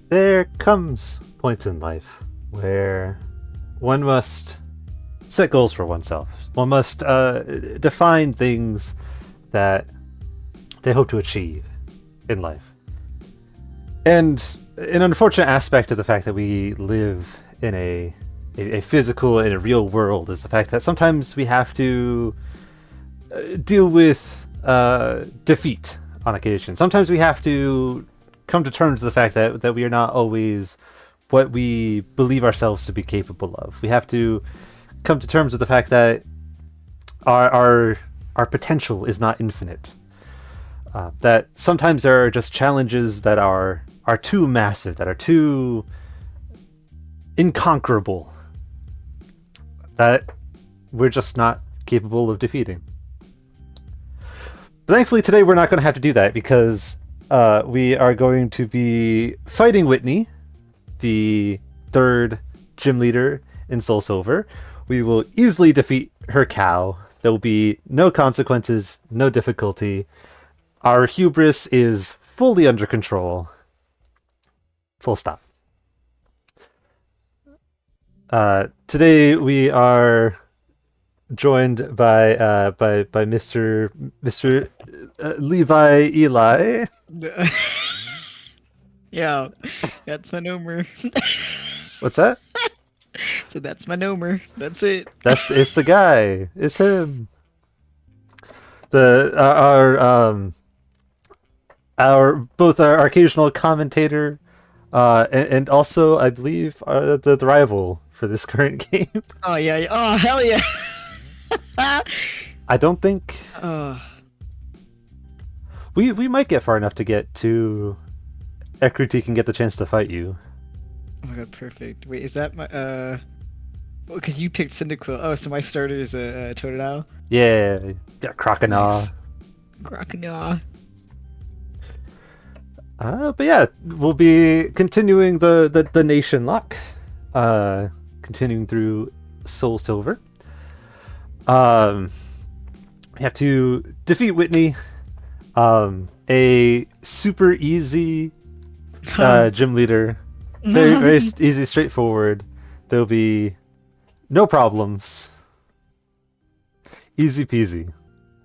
There comes points in life where one must set goals for oneself. One must define things that they hope to achieve in life. And an unfortunate aspect of the fact that we live in a physical and a real world is the fact that sometimes we have to deal with defeat on occasion. Sometimes we have to come to terms with the fact that we are not always what we believe ourselves to be capable of. We have to come to terms with the fact that our potential is not infinite. That sometimes there are just challenges that are too massive, that are too inconquerable, that we're just not capable of defeating. But thankfully, today we're not going to have to do that because we are going to be fighting Whitney, the third gym leader in Soul Silver. We will easily defeat her cow. There will be no consequences, no difficulty. Our hubris is fully under control. Full stop. Today we are joined by Mr. Levi Eli. Yeah, that's my number. What's that? So that's my number. That's it. It's the guy. It's him. The our both our occasional commentator, and also I believe the rival for this current game. Oh yeah. Oh hell yeah. I don't think Oh, we might get far enough to get to Ekruti can get the chance to fight you. oh my god, perfect. Wait, is that my because you picked Cyndaquil. Oh, so my starter is a Totodile. Yeah, got Croconaw. Nice. Croconaw. But yeah, we'll be continuing the nation lock, continuing through Soul Silver. We have to defeat Whitney. A super easy gym leader, very easy, straightforward. There'll be no problems. Easy peasy.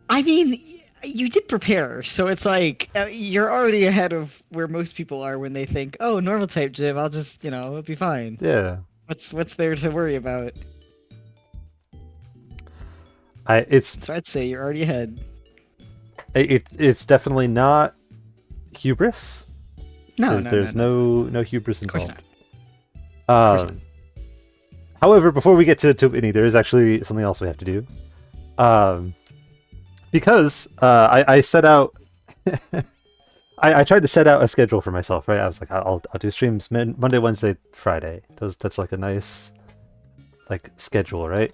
I mean, you did prepare, so it's like you're already ahead of where most people are when they think, "Oh, normal type gym. I'll just, it'll be fine." Yeah. What's there to worry about? It's So I'd say you're already ahead. it's definitely not hubris. No, There's no. no hubris Of course involved. not. Of course Um, However, before we get to Whitney, there is actually something else we have to do. Because I set out, I tried to set out a schedule for myself. Right, I was like, I'll do streams Monday, Wednesday, Friday. That's like a nice like schedule, right?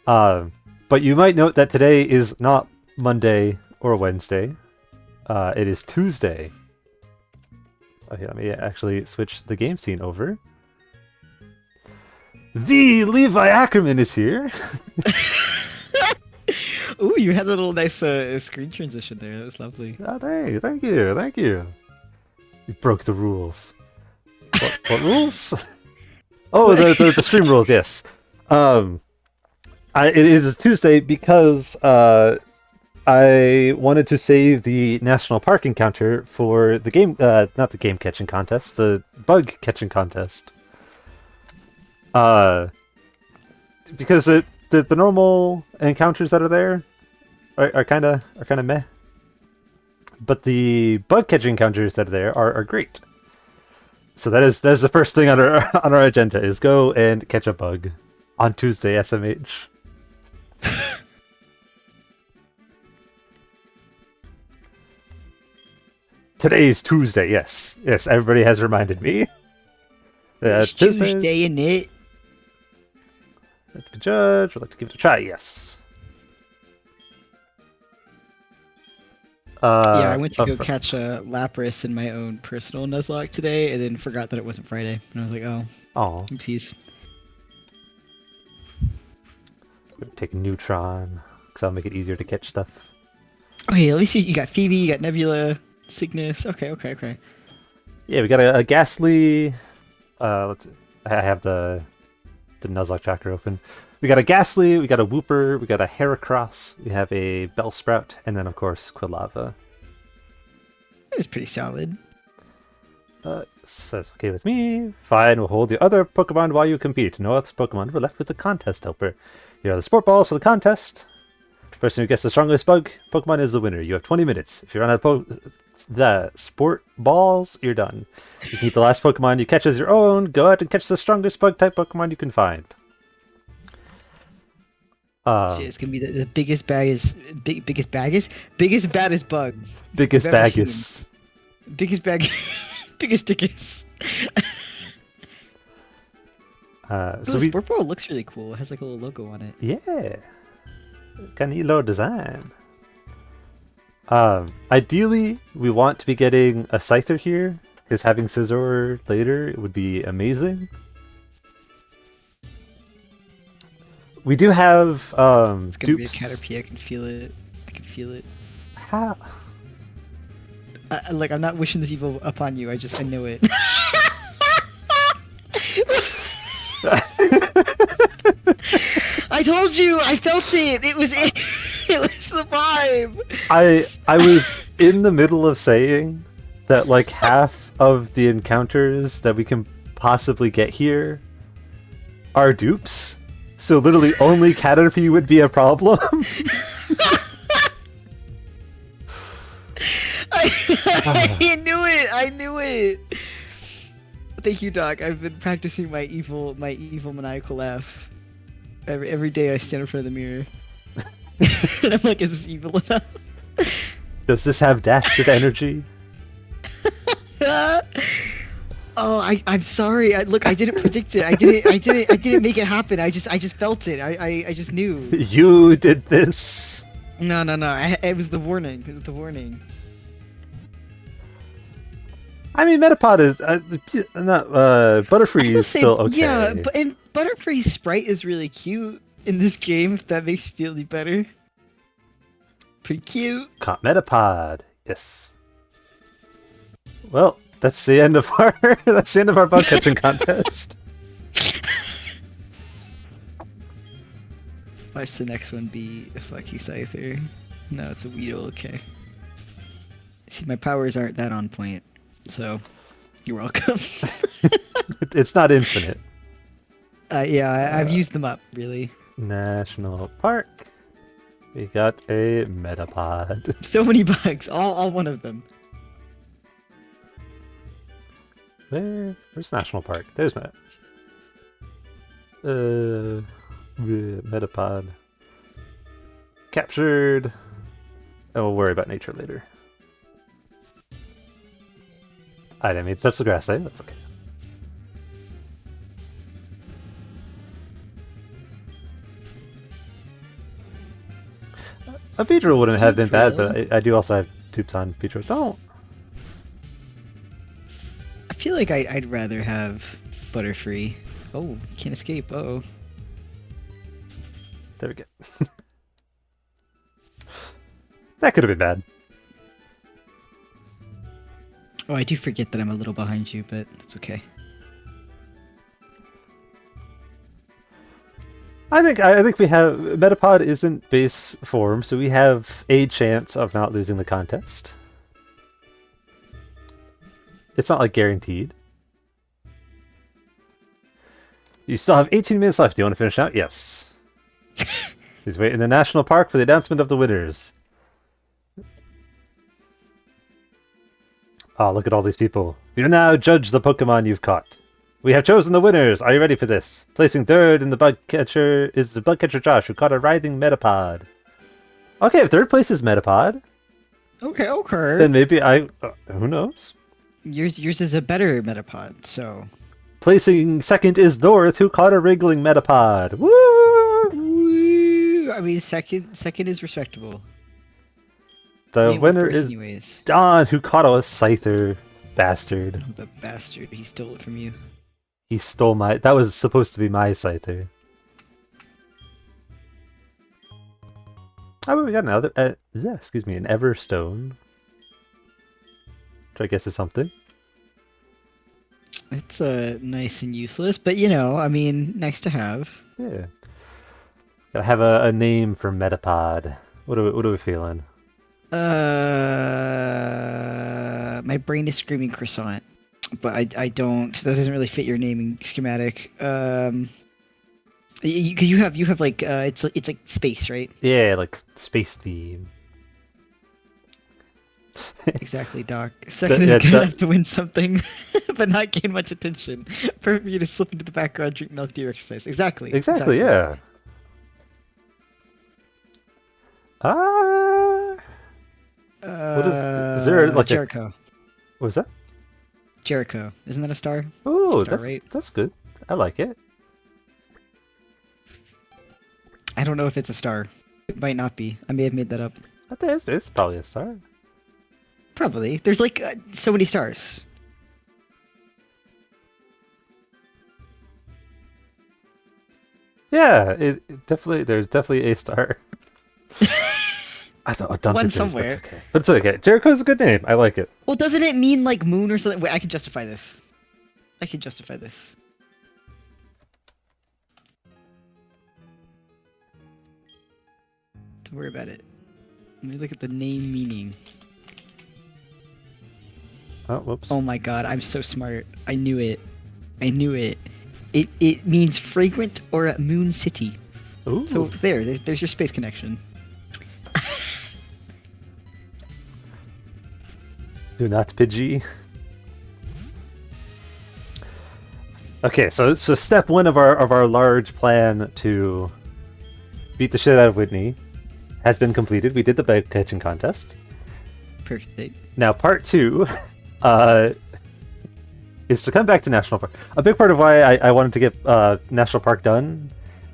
But you might note that today is not Monday or Wednesday. It is Tuesday. Okay, let me actually switch the game scene over. The Levi Ackerman is here. Ooh, you had a little nice screen transition there. That was lovely. Oh, hey, thank you. You broke the rules. What rules? Oh, the stream rules. Yes. It is Tuesday because I wanted to save the national park encounter for the game, not the game catching contest, the bug catching contest. Because the normal encounters that are there are kind of meh, but the bug catching encounters that are there are great. So that's the first thing on our agenda is go and catch a bug on Tuesday, SMH. Today's Tuesday, yes. Everybody has reminded me. It's Tuesday, isn't it? Like to judge, would like to give it a try, yes. Yeah, I went to go catch a Lapras in my own personal Nuzlocke today, and then forgot that it wasn't Friday. And I was like, oh, oopsies. Take Neutron, because that'll make it easier to catch stuff. Okay, let me see. You got Phoebe, you got Nebula, Cygnus. Okay. Yeah, we got a Ghastly. Let's. I have the Nuzlocke tracker open. We got a Ghastly, we got a Wooper, we got a Heracross, we have a Bellsprout, and then of course Quilava. That was pretty solid. So that's okay with me. Fine, we'll hold the other Pokemon while you compete. No other Pokemon. We're left with the contest helper. Here are the sport balls for the contest. The person who gets the strongest bug Pokemon is the winner. You have 20 minutes. If you run out of the sport balls, you're done. You keep the last Pokemon you catch as your own. Go out and catch the strongest bug type Pokemon you can find. Shit, it's gonna be the biggest baddest bug. Biggest I've ever baggus. Biggest bag, biggest dickus. So the sport ball looks really cool. It has like a little logo on it. Yeah, got a neat little design. Ideally, we want to be getting a Scyther here, because having Scizor later would be amazing. We do have It's gonna be a dupes. Caterpie. I can feel it. I can feel it. How? Like I'm not wishing this evil upon you. I know it. I told you. I felt it. It was it. It was the vibe. I was in the middle of saying that like half of the encounters that we can possibly get here are dupes. So literally only Caterpie would be a problem. I knew it. I knew it. Thank you, Doc. I've been practicing my evil maniacal laugh. Every day I stand in front of the mirror. And I'm like, is this evil enough? Does this have dastard energy? Oh, I'm sorry. Look, I didn't predict it. I didn't make it happen. I just felt it. I just knew. You did this. No. It was the warning. It was the warning. I mean, Metapod is not Butterfree is say, still okay. Yeah, and Butterfree's sprite is really cute in this game. If that makes you feel any better. Pretty cute. Caught Metapod. Yes. Well, that's the end of our bug catching contest. Watch the next one be a Flexi Scyther. No, it's a Weedle. Okay. See, my powers aren't that on point, so you're welcome. It's not infinite. Yeah, I've used them up, really. National Park. We got a Metapod. So many bugs, all one of them. Where's National Park? There's Metapod. Captured. And we'll worry about nature later. I didn't mean to touch the grass, eh? That's okay. A Beedrill wouldn't have been bad, but I do also have tubes on Beedrill. Don't. I feel like I'd rather have Butterfree. Oh, you can't escape. Uh-oh. There we go. That could have been bad. Oh, I do forget that I'm a little behind you, but it's okay. I think we have Metapod isn't base form, so we have a chance of not losing the contest. It's not like guaranteed. You still have 18 minutes left. Do you want to finish out? Yes. Please wait in the national park for the announcement of the winners. Oh, look at all these people. You now judge the Pokemon you've caught. We have chosen the winners. Are you ready for this? Placing third in the bug catcher is the bug catcher Josh, who caught a writhing Metapod. Okay, if third place is Metapod, Okay. then maybe who knows? Yours is a better Metapod, so. Placing second is North, who caught a wriggling Metapod. Woo! Woo! I mean, second is respectable. The winner first is anyways. Don, who caught a Scyther. Bastard. Oh, the bastard! He stole it from you. He stole my... That was supposed to be my Scyther. Oh, we got another... yeah, excuse me, an Everstone. Which I guess is something. That's nice and useless, but you know, I mean, nice to have. Yeah. Gotta have a name for Metapod. What are we feeling? My brain is screaming croissant, but I don't. That doesn't really fit your naming schematic. Because you have like it's like space, right? Yeah, like space theme. Exactly, Doc. Second is good enough to win something, but not gain much attention. For you to slip into the background, drink milk, do your exercise. Exactly. Exactly, yeah. Ah, what is there like Jericho. what was that? Jericho. Isn't that a star? Oh, Star, right? that's good. I like it. I don't know if it's a star. It might not be. I may have made that up. I think it's probably a star. Probably. There's like so many stars. Yeah, it definitely. There's definitely a star. I don't One think there's, somewhere. but it's okay. But it's okay. Jericho's a good name. I like it. Well, doesn't it mean like moon or something? Wait, I can justify this. I can justify this. Don't worry about it. Let me look at the name meaning. Oh, whoops. Oh my god, I'm so smart. I knew it. I knew it. It means fragrant or a moon city. Ooh. So there's your space connection. Do not Pidgey. Okay, so step one of our large plan to beat the shit out of Whitney has been completed. We did the bag catching contest. Perfect. Now part two, is to come back to National Park. A big part of why I wanted to get National Park done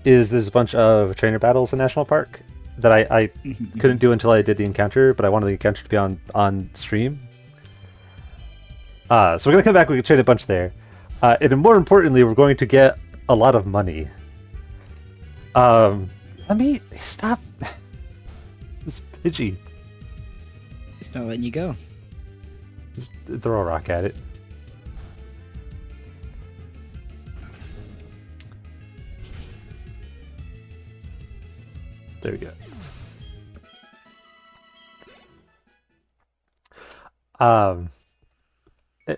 is there's a bunch of trainer battles in National Park that I couldn't do until I did the encounter, but I wanted the encounter to be on stream. So we're gonna come back. We can trade a bunch there, and more importantly, we're going to get a lot of money. Let me stop. This Pidgey. It's not letting you go. Just throw a rock at it. There we go.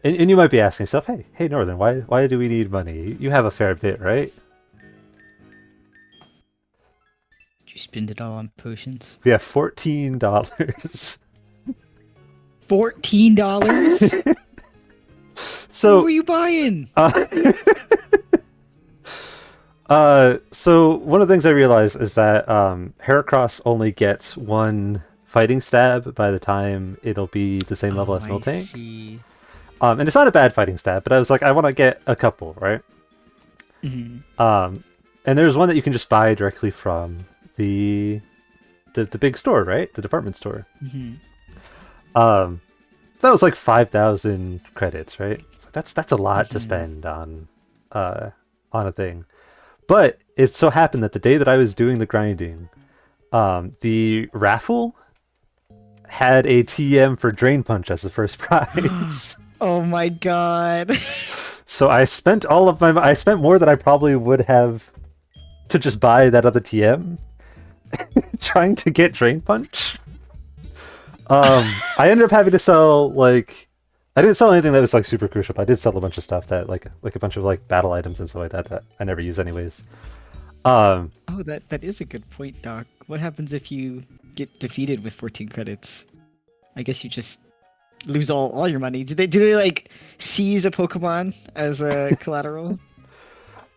And you might be asking yourself, hey, Northern, why do we need money? You have a fair bit, right? Did you spend it all on potions? We have $14. $14? So what were you buying? So one of the things I realized is that Heracross only gets one fighting stab by the time it'll be the same level as Miltank. See. And it's not a bad fighting stab, but I was like, I want to get a couple, right? Mm-hmm. And there's one that you can just buy directly from the big store, right? The department store. Mm-hmm. That was like 5,000 credits, right? So that's a lot to spend on a thing. But it so happened that the day that I was doing the grinding, the raffle had a TM for Drain Punch as the first prize. Oh my god. So I spent I spent more than I probably would have to just buy that other TM trying to get Drain Punch. I ended up having to sell I didn't sell anything that was like super crucial, but I did sell a bunch of stuff that like a bunch of like battle items and stuff like that I never use anyways. Oh, that is a good point, Doc. What happens if you get defeated with 14 credits? I guess you just lose all your money. Do they like seize a Pokemon as a collateral?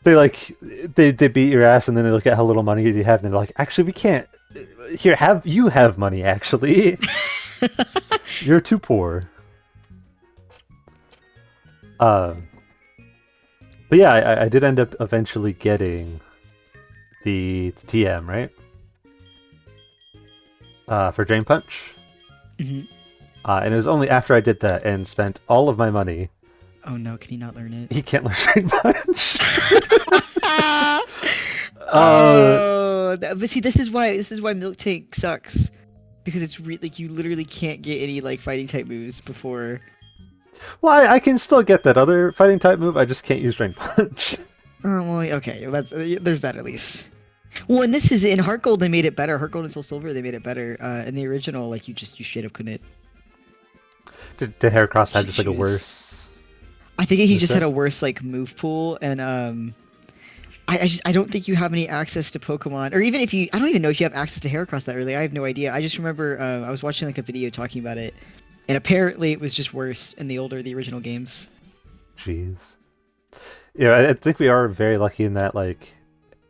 They beat your ass and then they look at how little money you have and they're like, actually we can't. Here, have money actually. You're too poor. But yeah, I did end up eventually getting the TM, right? For Drain Punch. Mm-hmm. And it was only after I did that and spent all of my money. Oh no, can he not learn it? He can't learn Drain Punch. But see, this is why Miltank sucks, because it's like you literally can't get any like fighting type moves before Well, I can still get that other fighting type move. I just can't use Drain Punch. Well, okay, that's there's that at least. Well, and this is in Heart Gold. They made it better. Heart Gold and Soul Silver. They made it better. In the original, like you straight up couldn't Did Heracross have just like a choose. worse I think he just moveset? had a worse like move pool, and I don't think you have any access to Pokemon, or even if you, I don't even know if you have access to Heracross that early. I have no idea. I just remember I was watching like a video talking about it, and apparently it was just worse in the original games. Jeez. Yeah, I think we are very lucky in that like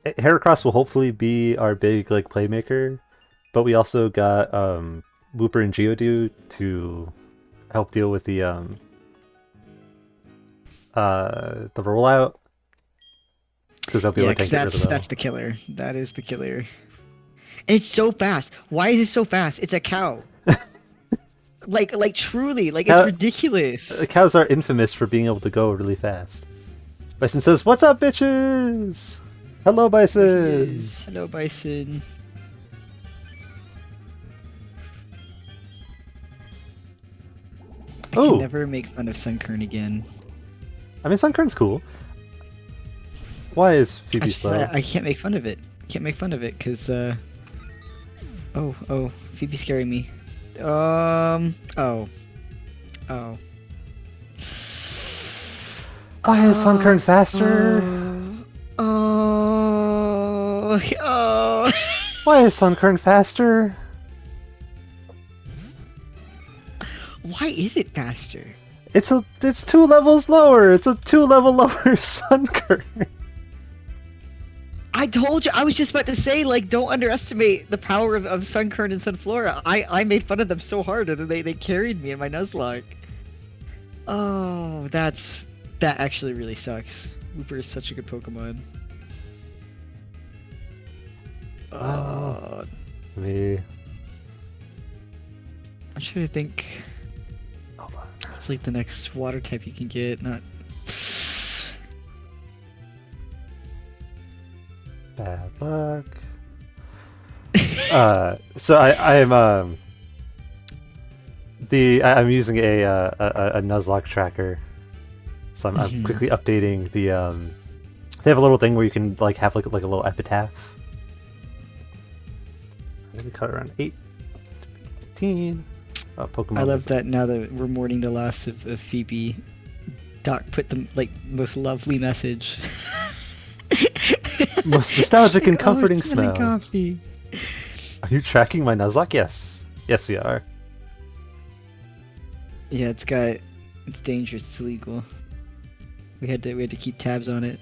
Heracross will hopefully be our big like playmaker, but we also got Wooper and Geodude to help deal with the rollout because they'll be able Yeah, to because tank it really that's well. the killer. That is the killer. And it's so fast. Why is it so fast? It's a cow. Like truly, like it's Cow- ridiculous. Cows are infamous for being able to go really fast. Bison says, "What's up, bitches? Hello, There he Bison." is. Hello, Bison. I can Oh, never make fun of Sunkern again. I mean, Sunkern's cool. Why is I Phoebe just slow? I can't make fun of it. Can't make fun of it because oh Phoebe's scaring me. Oh oh. Why is Sunkern Oh faster? oh. Why is Sunkern faster? Why is it faster? It's 2 levels lower. It's a 2 level lower Sunkern. I told you. I was just about to say, like, don't underestimate the power of Sunkern and Sunflora. I made fun of them so hard, and they carried me in my Nuzlocke. Oh, that actually really sucks. Wooper is such a good Pokemon. Wow. Uh, Me. I'm trying to think. Hold on. It's like the next water type you can get. Not. Bad luck. So I am I'm using a Nuzlocke tracker, so I'm quickly updating the They have a little thing where you can like have like a little epitaph. We cut around 8:15. Oh, Pokemon. I love was- that now that we're mourning the loss of Phoebe. Doc put the like most lovely message. Most nostalgic and comforting smelling smell. coffee. Are you tracking my Nuzlocke? Yes. Yes, we are. Yeah, it's dangerous. It's illegal. We had to keep tabs on it.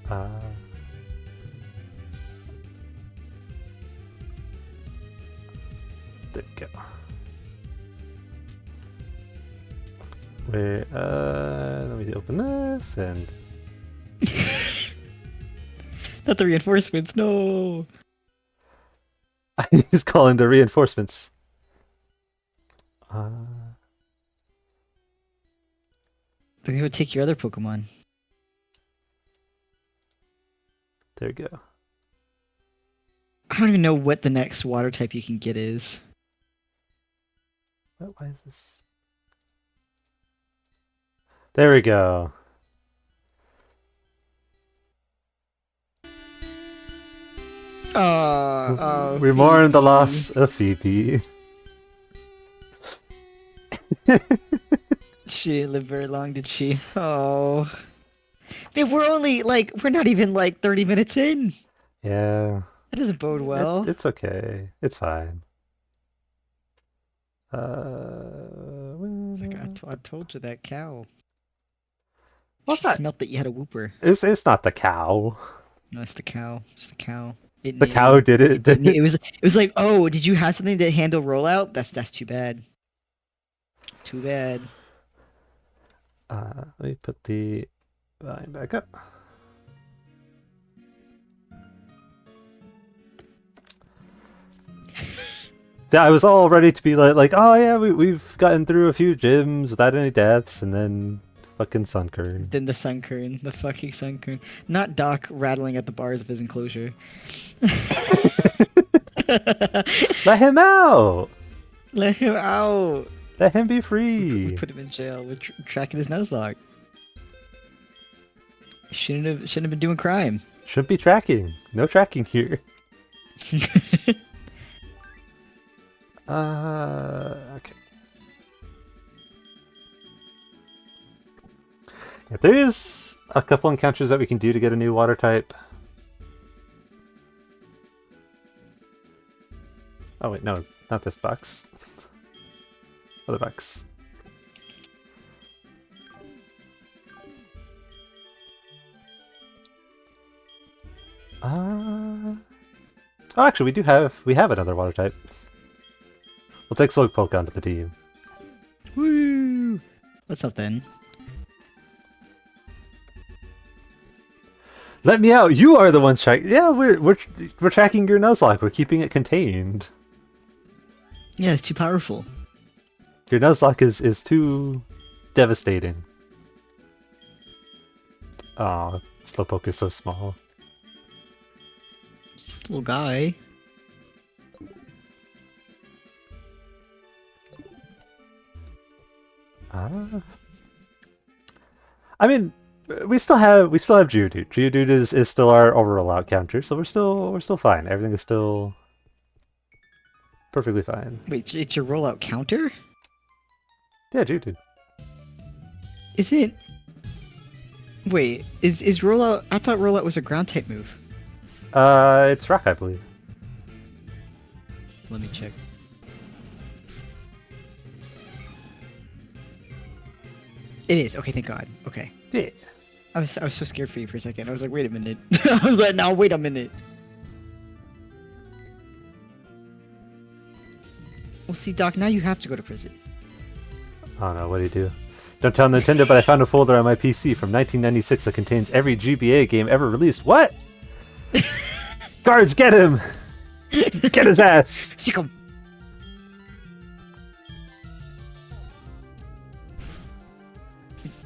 Uh, there we go. Wait, let me open this and Not the reinforcements. No. he's calling the reinforcements. They're gonna take your other Pokemon. There we go. I don't even know what the next water type you can get is. Why is this? There we go. We mourn the loss of Phoebe. She didn't live very long, did she? Oh. Man, we're not even like 30 minutes in. Yeah. That doesn't bode well. It's okay. It's fine. Like, I told you that cow. Well, She smelt that you had a Wooper. It's not the cow. No, it's the cow. It's the cow. It The knew. cow did it. It was like, oh, did you have something to handle rollout? That's too bad. Too bad. Let me put the volume back up. Yeah, I was all ready to be like, oh yeah, we've gotten through a few gyms without any deaths, and then fucking Sunkern. Then the Sunkern, the fucking Sunkern. Not Doc rattling at the bars of his enclosure. Let him out! Let him out. Let him be We free! put him in jail. We're tracking his Nuzlocke. Shouldn't have been doing crime. Shouldn't be tracking. No tracking here. Okay. Yeah, there is a couple encounters that we can do to get a new water type. Oh wait, no, not this box. Other box. Oh, actually, we have another water type. We'll take Slowpoke onto the team. Woo! What's up then? Let me out! You are the ones tracking. Yeah, we're tracking your Nuzlocke. We're keeping it contained. Yeah, it's too powerful. Your Nuzlocke is too devastating. Aw, Slowpoke is so small. This little guy. I mean, we still have Geodude. Geodude is still our overall out counter, so we're still fine. Everything is still perfectly fine. Wait, it's your rollout counter? Yeah, Geodude. Is it? Wait, is rollout? I thought rollout was a ground type move. It's Rock, I believe. Let me check. It is. Okay, thank God. Okay. Yeah. I was so scared for you for a second. I was like, wait a minute. I was like, now wait a minute. Well, see, Doc, now you have to go to prison. Oh no, what do you do? Don't tell Nintendo, but I found a folder on my PC from 1996 that contains every GBA game ever released. What? Guards, get him! Get his ass! Sick him.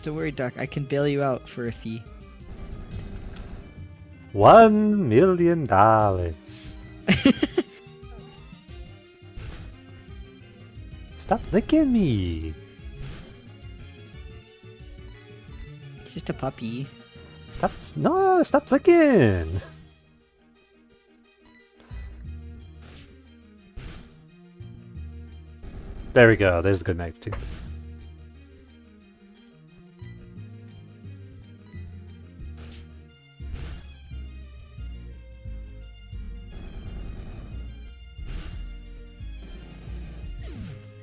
Don't worry, Doc. I can bail you out for a fee. $1 million. Stop licking me! It's just a puppy. Stop licking! There we go, there's a good magnitude.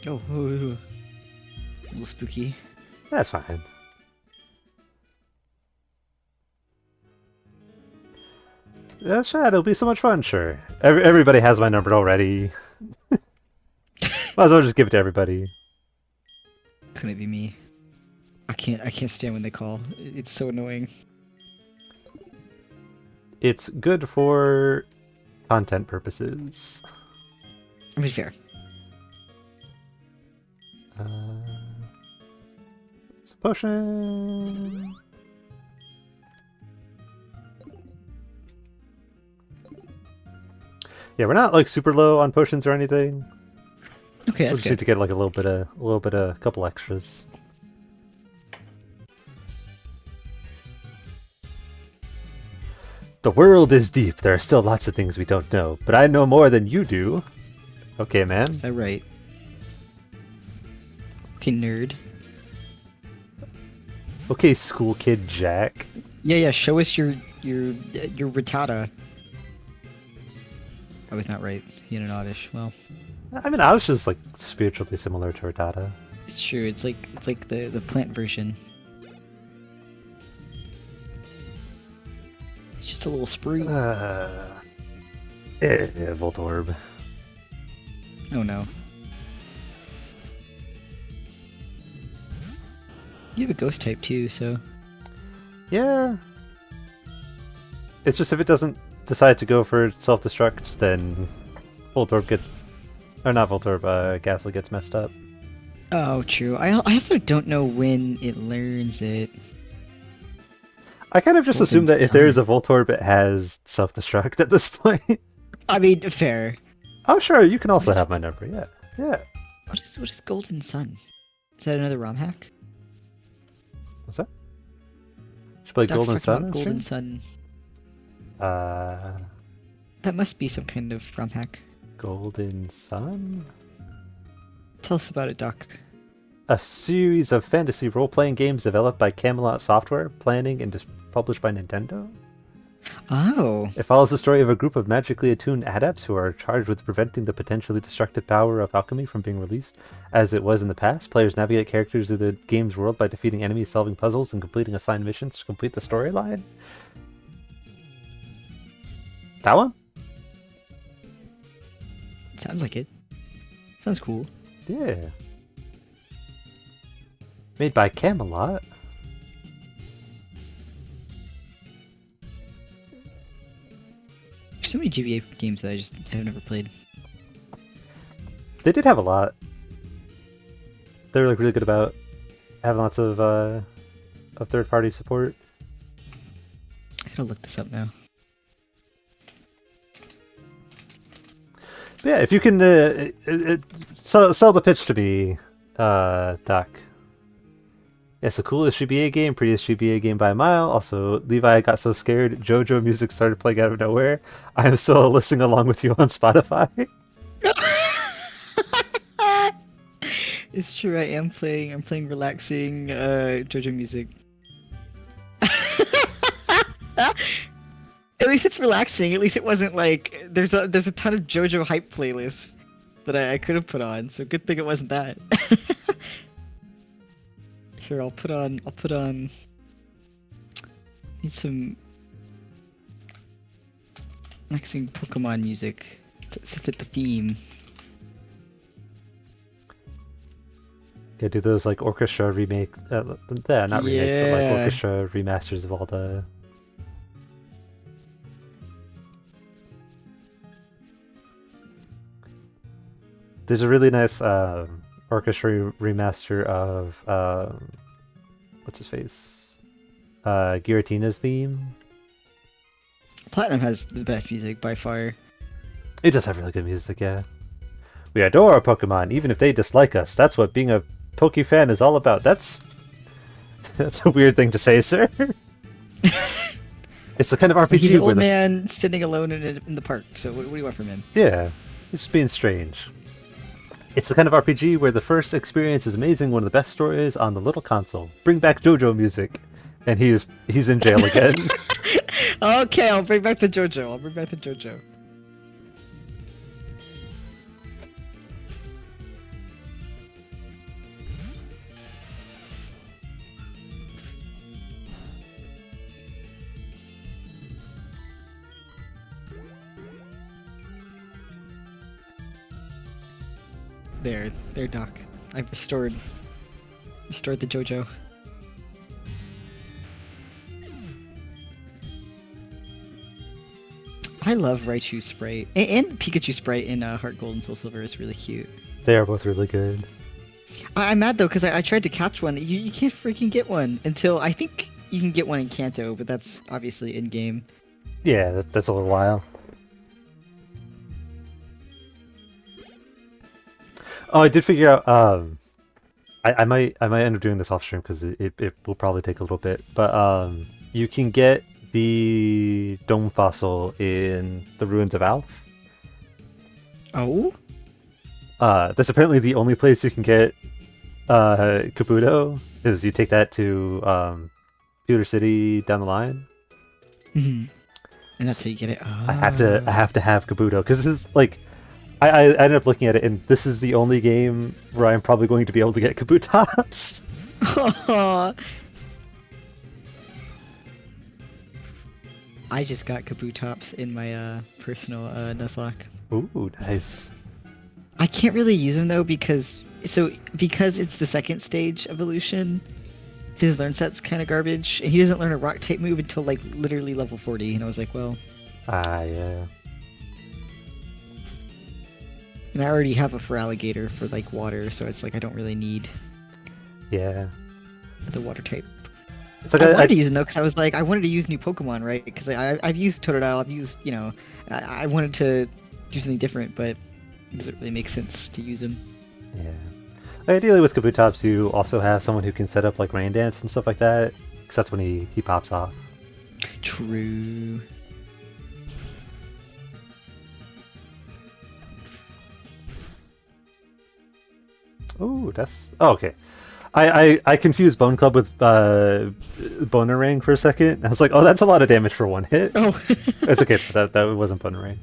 Oh, a little spooky. That's fine. Yeah, sure, it'll be so much fun, sure. Everybody has my number already. Might as well just give it to everybody. Couldn't be me. I can't stand when they call. It's so annoying. It's good for content purposes. I mean, fair. It's a potion. Yeah, we're not like super low on potions or anything. Okay, We that's just need good. to get like a couple extras. The world is deep. There are still lots of things we don't know, but I know more than you do. Okay, man. Is that right? Okay, nerd. Okay, school kid Jack. Yeah. Show us your Rattata. I was not right. You know, oddish. Well, I mean, I was just like spiritually similar to Rattata. it's true. It's like the plant version. It's just a little sprue. Voltorb. Oh no. You have a ghost type too, so. Yeah. It's just if it doesn't decide to go for self-destruct, then Voltorb gets... Or not Voltorb, Ghastly gets messed up. Oh, true. I also don't know when it learns it. I kind of just Well, assume then that if there is a Voltorb, it has self-destruct at this point. I mean, fair. Oh, sure. You can What also is have my number. Yeah. Yeah. what is Golden Sun? Is that another ROM hack? What's that? Should play Doc's Golden talking Sun about on Golden stream? Sun. Uh, That must be some kind of ROM hack. Golden Sun? Tell us about it, Doc. A series of fantasy role-playing games developed by Camelot Software, planning and published by Nintendo. Oh. It follows the story of a group of magically attuned adepts who are charged with preventing the potentially destructive power of alchemy from being released. As it was in the past, players navigate characters through the game's world by defeating enemies, solving puzzles, and completing assigned missions to complete the storyline. That one? Sounds like it. Sounds cool. Yeah. Made by Camelot. There's so many GBA games that I just have never played. They did have a lot. They were like really good about having lots of third-party support. I gotta look this up now. But yeah, if you can sell the pitch to me, Doc. It's the coolest GBA game, prettiest GBA game by a mile. Also, Levi got so scared, JoJo music started playing out of nowhere. I am still listening along with you on Spotify. It's true, I am playing. I'm playing relaxing JoJo music. At least it's relaxing. At least it wasn't like there's a ton of JoJo hype playlists that I could have put on. So good thing it wasn't that. Here, I'll put on. Need some relaxing Pokemon music to fit the theme. Yeah, do those like orchestra remake, not remakes, but like Yeah. orchestra remasters of all the. There's a really nice orchestra remaster of what's his face, Giratina's theme. Platinum has the best music by far. It does have really good music, yeah. We adore our Pokemon, even if they dislike us. That's what being a Poke fan is all about. That's a weird thing to say, sir. It's the kind of RPG He's an where old man sitting alone in the park. So what do you want from him? yeah, he's just being strange. It's the kind of RPG where the first experience is amazing, one of the best stories on the little console. Bring back JoJo music, and he's in jail again. Okay, I'll bring back the JoJo. There, Doc. I've restored the JoJo. I love Raichu sprite and Pikachu sprite in Heart Gold and Soul Silver is really cute. They are both really good. I'm mad though because I tried to catch one. You can't freaking get one until I think you can get one in Kanto, but that's obviously in game. Yeah, that's a little while. Oh, I did figure out. I might end up doing this off stream because it will probably take a little bit. But you can get the Dome Fossil in the Ruins of Alph. Oh? That's apparently the only place you can get Kabuto. Is you take that to Pewter City down the line. Mm-hmm. And that's how you get it. Oh. I have to have Kabuto because this is like. I ended up looking at it, and this is the only game where I'm probably going to be able to get Kabutops. I just got Kabutops in my personal Nuzlocke. Ooh, nice. I can't really use him though because it's the second stage evolution. His learn set's kind of garbage, and he doesn't learn a rock type move until like literally level 40. And I was like, well. Yeah. And I already have a Feraligatr for like water, so it's like I don't really need Yeah. the water type. It's like I wanted to use him though, because I was like, I wanted to use new Pokemon, right? Because I've used Totodile, I wanted to do something different, but It doesn't really make sense to use him. Yeah. Ideally, with Kabutops, you also have someone who can set up like rain dance and stuff like that, because that's when he pops off. True. Oh, that's okay. I confused Bone Club with Bonerang for a second. I was like, oh, that's a lot of damage for one hit. Oh. It's okay. That wasn't Bonerang.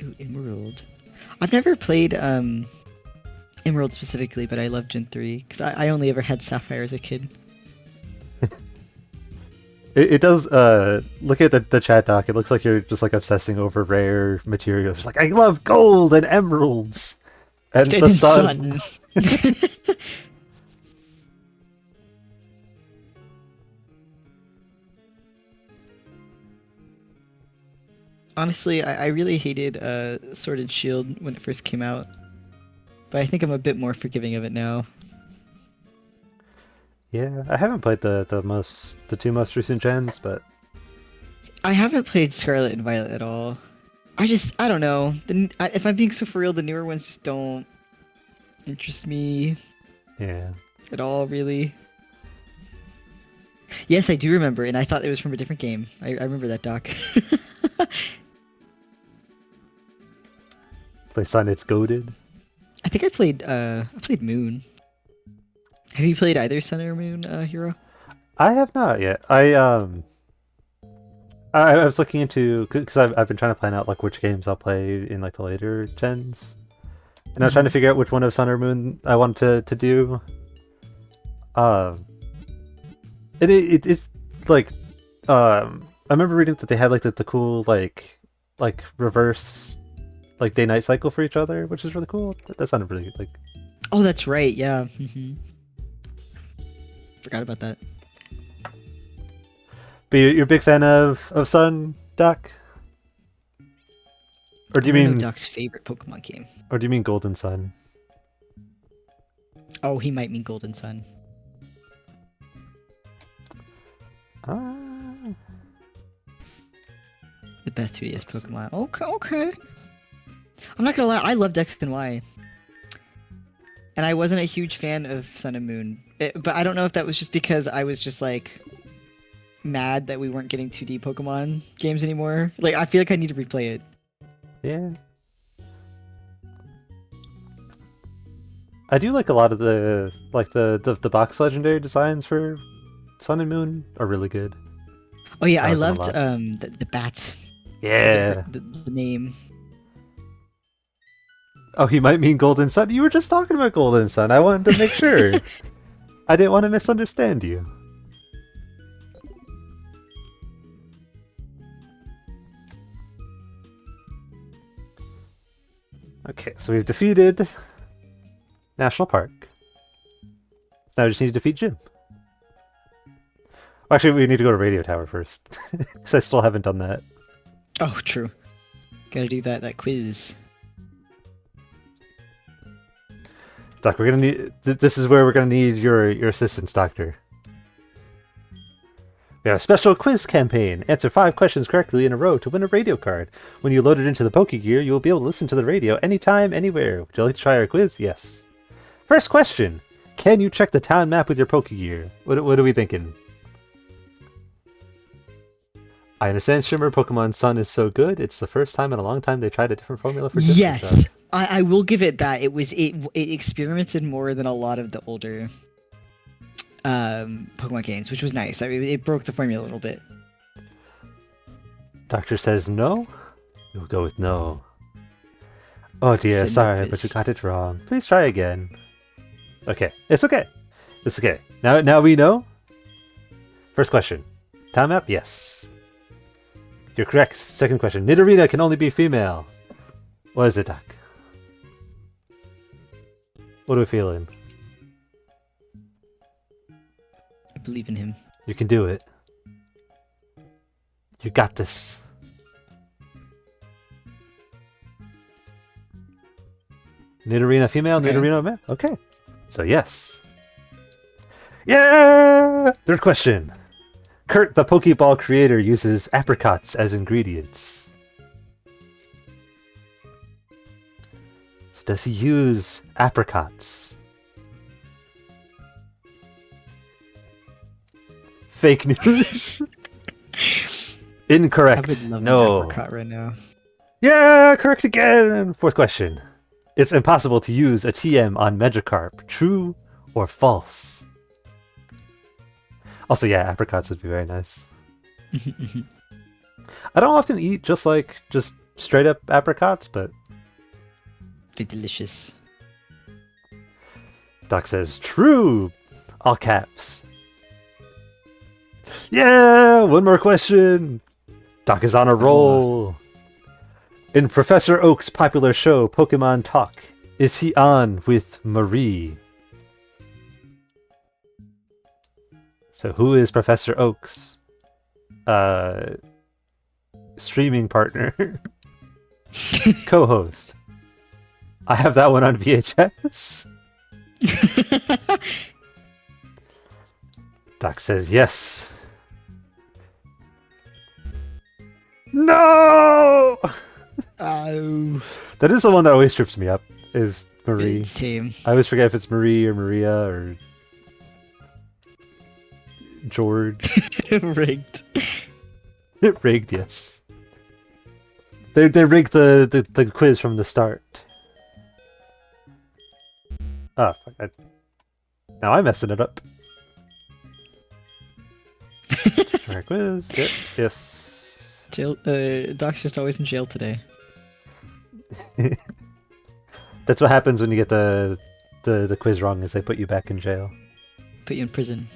Ooh, Emerald. I've never played Emerald specifically, but I love Gen 3 because I only ever had Sapphire as a kid. It does. Look at the chat doc. It looks like you're just like obsessing over rare materials. It's like, I love gold and emeralds and the sun. Honestly, I really hated Sword and Shield when it first came out, but I think I'm a bit more forgiving of it now. Yeah, I haven't played the two most recent gens, but I haven't played Scarlet and Violet at all. I don't know. If I'm being so for real, the newer ones just don't interest me. Yeah. At all, really. Yes, I do remember, and I thought it was from a different game. I remember that, Doc. Play Sun, it's goaded. I think I played Moon. Have you played either Sun or Moon, Hero? I have not yet. I was looking into, because I've been trying to plan out like which games I'll play in like the later gens, and I was trying to figure out which one of Sun or Moon I wanted to do. It's like I remember reading that they had like the cool like reverse like day-night cycle for each other, which is really cool. That sounded really good. Like, oh, that's right. Yeah. Forgot about that. but you're a big fan of Sun, Doc? Or do you mean Doc's favorite Pokemon game? Or do you mean Golden Sun? Oh, he might mean Golden Sun. The best 2DS Pokemon. Okay. I'm not gonna lie, I loved X and Y. And I wasn't a huge fan of Sun and Moon. But I don't know if that was just because I was just like mad that we weren't getting 2D Pokemon games anymore. Like, I feel like I need to replay it. Yeah. I do like a lot of the box legendary designs for Sun and Moon are really good. Oh yeah, I loved the bat. Yeah. The name. Oh, he might mean Golden Sun. You were just talking about Golden Sun. I wanted to make sure. I didn't want to misunderstand you. Okay, so we've defeated National Park. Now we just need to defeat Jim. Actually, we need to go to Radio Tower first, because I still haven't done that. Oh, true. Gotta do that quiz. Doc, we're gonna need. This is where we're gonna need your assistance, Doctor. We have a special quiz campaign. Answer 5 questions correctly in a row to win a radio card. When you load it into the Pokegear, you will be able to listen to the radio anytime, anywhere. Would you like to try our quiz? Yes. First question: can you check the town map with your Pokegear? What are we thinking? I understand Shimmer Pokemon Sun is so good. It's the first time in a long time they tried a different formula for distance. Yes, I will give it that. It experimented more than a lot of the older Pokemon games, which was nice. I mean, it broke the formula a little bit. Doctor says no. We'll go with no. Oh dear, sorry, but you got it wrong. Please try again. Okay, it's okay. It's okay. Now we know. First question: town map? Yes. You're correct. Second question: Nidorina can only be female. What is it, Doc? What are we feeling? I believe in him. You can do it. You got this. Nidorina female, okay. Nidorina male? Okay. So yes. Yeah! Third question. Kurt, the Pokeball creator, uses apricots as ingredients. So does he use apricots? Fake news. Incorrect. I would love No. an apricot right now. Yeah, correct again. Fourth question. It's impossible to use a TM on Magikarp. True or false? Also, yeah, apricots would be very nice. I don't often eat just straight up apricots, but They're delicious. Doc says true. All caps. Yeah, one more question. Doc is on a roll. In Professor Oak's popular show, Pokemon Talk, is he on with Marie? So who is Professor Oak's streaming partner? Co-host. I have that one on VHS. Doc says yes. No! Oh. That is the one that always trips me up, is Marie. Same. I always forget if it's Marie or Maria or George. Rigged. Rigged, yes. They rigged the quiz from the start. Oh, fuck. Now I'm messing it up. Try quiz. Yep. Yes. Jail. Doc's just always in jail today. That's what happens when you get the quiz wrong, is they put you back in jail. Put you in prison.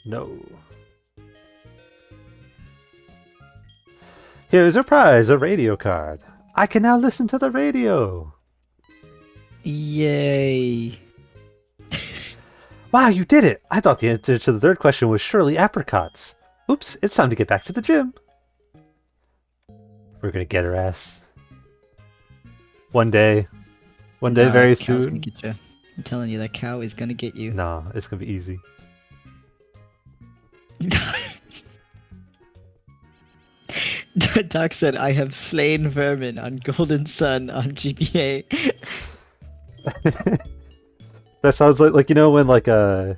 No. Here's a prize, a radio card. I can now listen to the radio. Yay. Wow, you did it! I thought the answer to the third question was surely apricots. Oops, it's time to get back to the gym. We're gonna get her ass. One day. One day, very that cow's gonna soon. get you. I'm telling you, that cow is gonna get you. No, it's gonna be easy. Doc said, I have slain vermin on Golden Sun on GBA. That sounds like you know when like a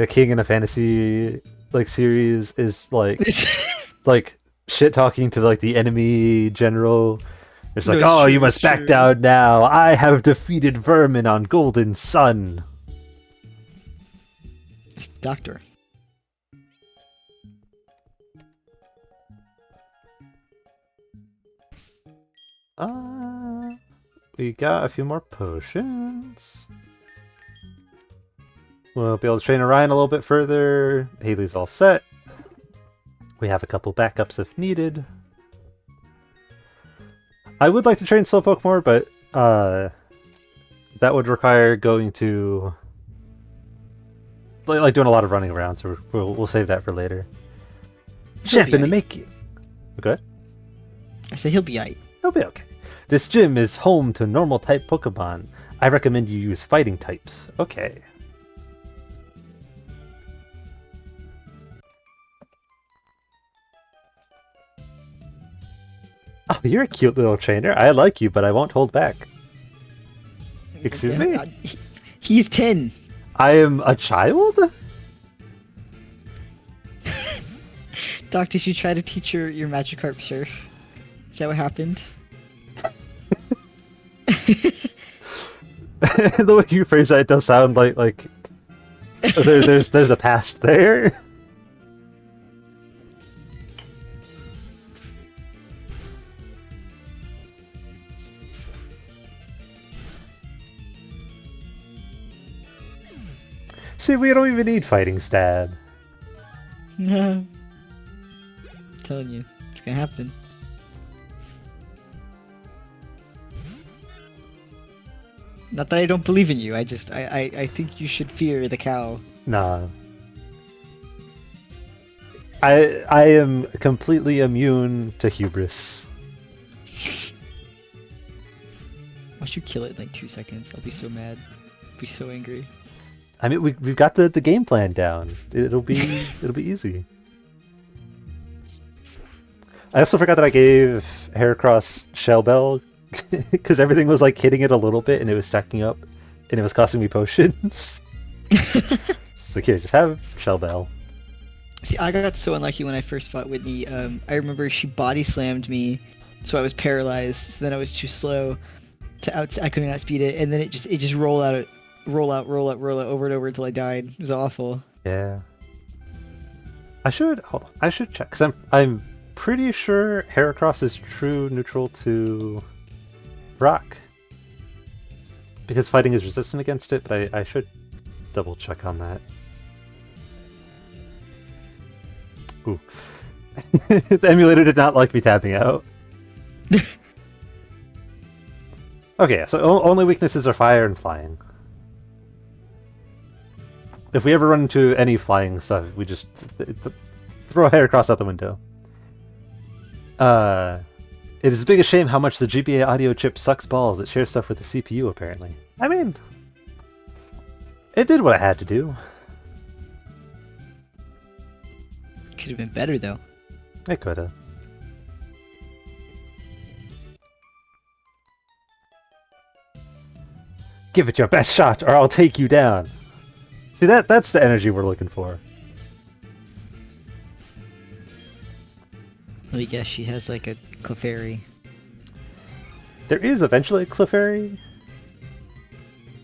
king in a fantasy series is like shit talking to like the enemy general. It's like, No, oh, you sure, must back sure. down now. I have defeated vermin on Golden Sun. Doctor. We got a few more potions. We'll be able to train Orion a little bit further. Haley's all set. We have a couple backups if needed. I would like to train Slowpoke more, but that would require going to like doing a lot of running around, so we'll save that for later. He'll Champ be in the aight. making. Okay. I say he'll be aight. It'll be okay. This gym is home to normal type Pokemon. I recommend you use fighting types. Okay. Oh, you're a cute little trainer. I like you, but I won't hold back. Excuse me? He's 10. I am a child? Doc, did you try to teach your Magikarp surf? Is that what happened? The way you phrase that, it does sound like there's a past there. See, we don't even need fighting stab. I'm telling you, it's gonna happen. Not that I don't believe in you, I think you should fear the cow. Nah. I am completely immune to hubris. Watch you kill it in like 2 seconds. I'll be so mad. I'll be so angry. I mean, we've got the game plan down. It'll be easy. I also forgot that I gave Heracross Shell Bell because everything was like hitting it a little bit and it was stacking up and it was costing me potions. It's like, here, just have Shell Bell. See, I got so unlucky when I first fought Whitney. I remember she body slammed me, so I was paralyzed. So then I was too slow I couldn't outspeed it, and then it just roll out, over and over until I died. It was awful. Yeah. Hold on, I should check because I'm pretty sure Heracross is true neutral to rock because fighting is resistant against it, but I should double check on that. Ooh. The emulator did not like me tapping out. Okay, so only weaknesses are fire and flying. If we ever run into any flying stuff, we just throw Heracross out the window. It is a big shame how much the GBA audio chip sucks balls. It shares stuff with the CPU, apparently. I mean, it did what it had to do. Could have been better, though. It coulda. Give it your best shot, or I'll take you down. See, that's the energy we're looking for. Let me guess, she has like a Clefairy. There is eventually a Clefairy.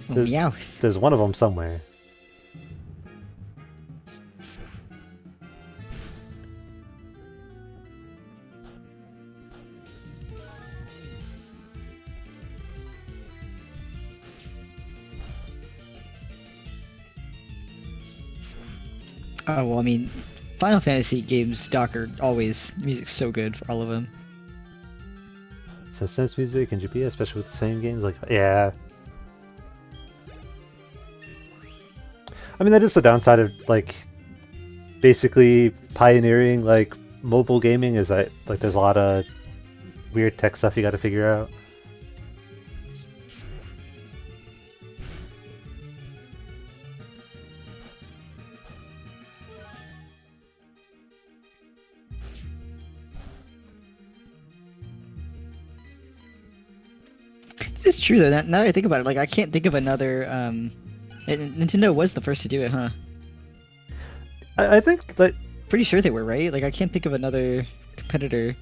Meowth. There's one of them somewhere. Oh, well, I mean, Final Fantasy games, Doc, are always, music's so good for all of them. So sense music and GBA, especially with the same games, like, yeah. I mean, that is the downside of, like, basically pioneering, like, mobile gaming, is that, like, there's a lot of weird tech stuff you gotta figure out. It's true, though. Now that I think about it, like, I can't think of another, Nintendo was the first to do it, huh? I think that... Pretty sure they were, right? Like, I can't think of another competitor.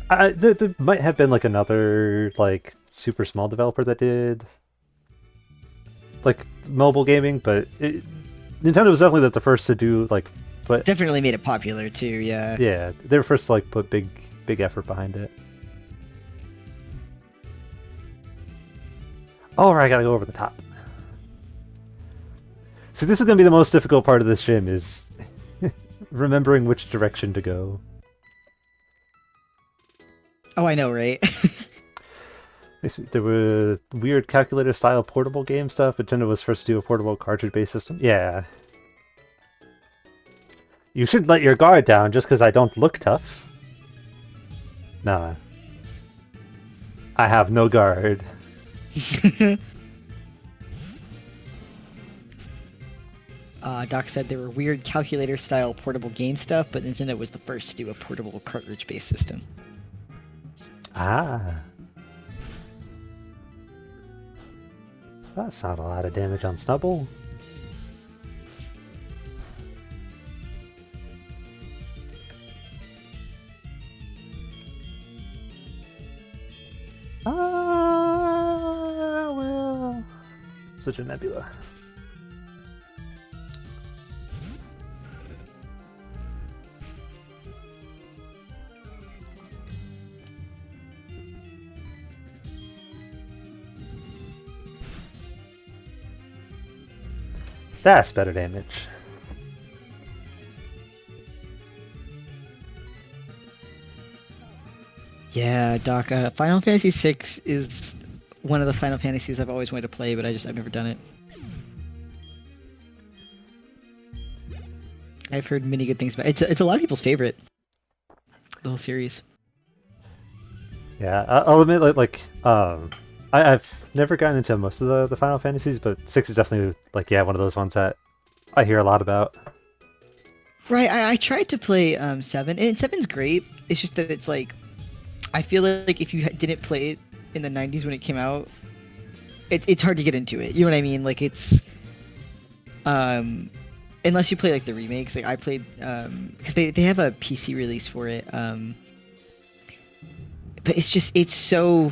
There might have been, like, another, like, super small developer that did, like, mobile gaming, but Nintendo was definitely the first to do, like, but... Definitely made it popular, too, yeah. Yeah, they were first to, like, put big effort behind it. Oh, I gotta go over the top. See, this is gonna be the most difficult part of this gym, is remembering which direction to go. Oh, I know, right? There were weird calculator-style portable game stuff. Nintendo was first to do a portable cartridge-based system. Yeah. You should let your guard down just because I don't look tough. Nah. I have no guard. Doc said there were weird calculator-style portable game stuff, but Nintendo was the first to do a portable cartridge-based system. Ah. That's not a lot of damage on Snubble. Well... Such a nebula. That's better damage. Yeah, Doc, Final Fantasy VI is one of the Final Fantasies I've always wanted to play, but I've never done it. I've heard many good things about it. It's a lot of people's favorite, the whole series. Yeah, I'll admit, I've never gotten into most of the Final Fantasies, but 6 is definitely like one of those ones that I hear a lot about. Right, I tried to play 7, and 7's great. It's just that it's like I feel like if you didn't play it in the 90s when it came out, it's hard to get into it. You know what I mean? Like it's um unless you play like the remakes. Like I played because they have a PC release for it. But it's so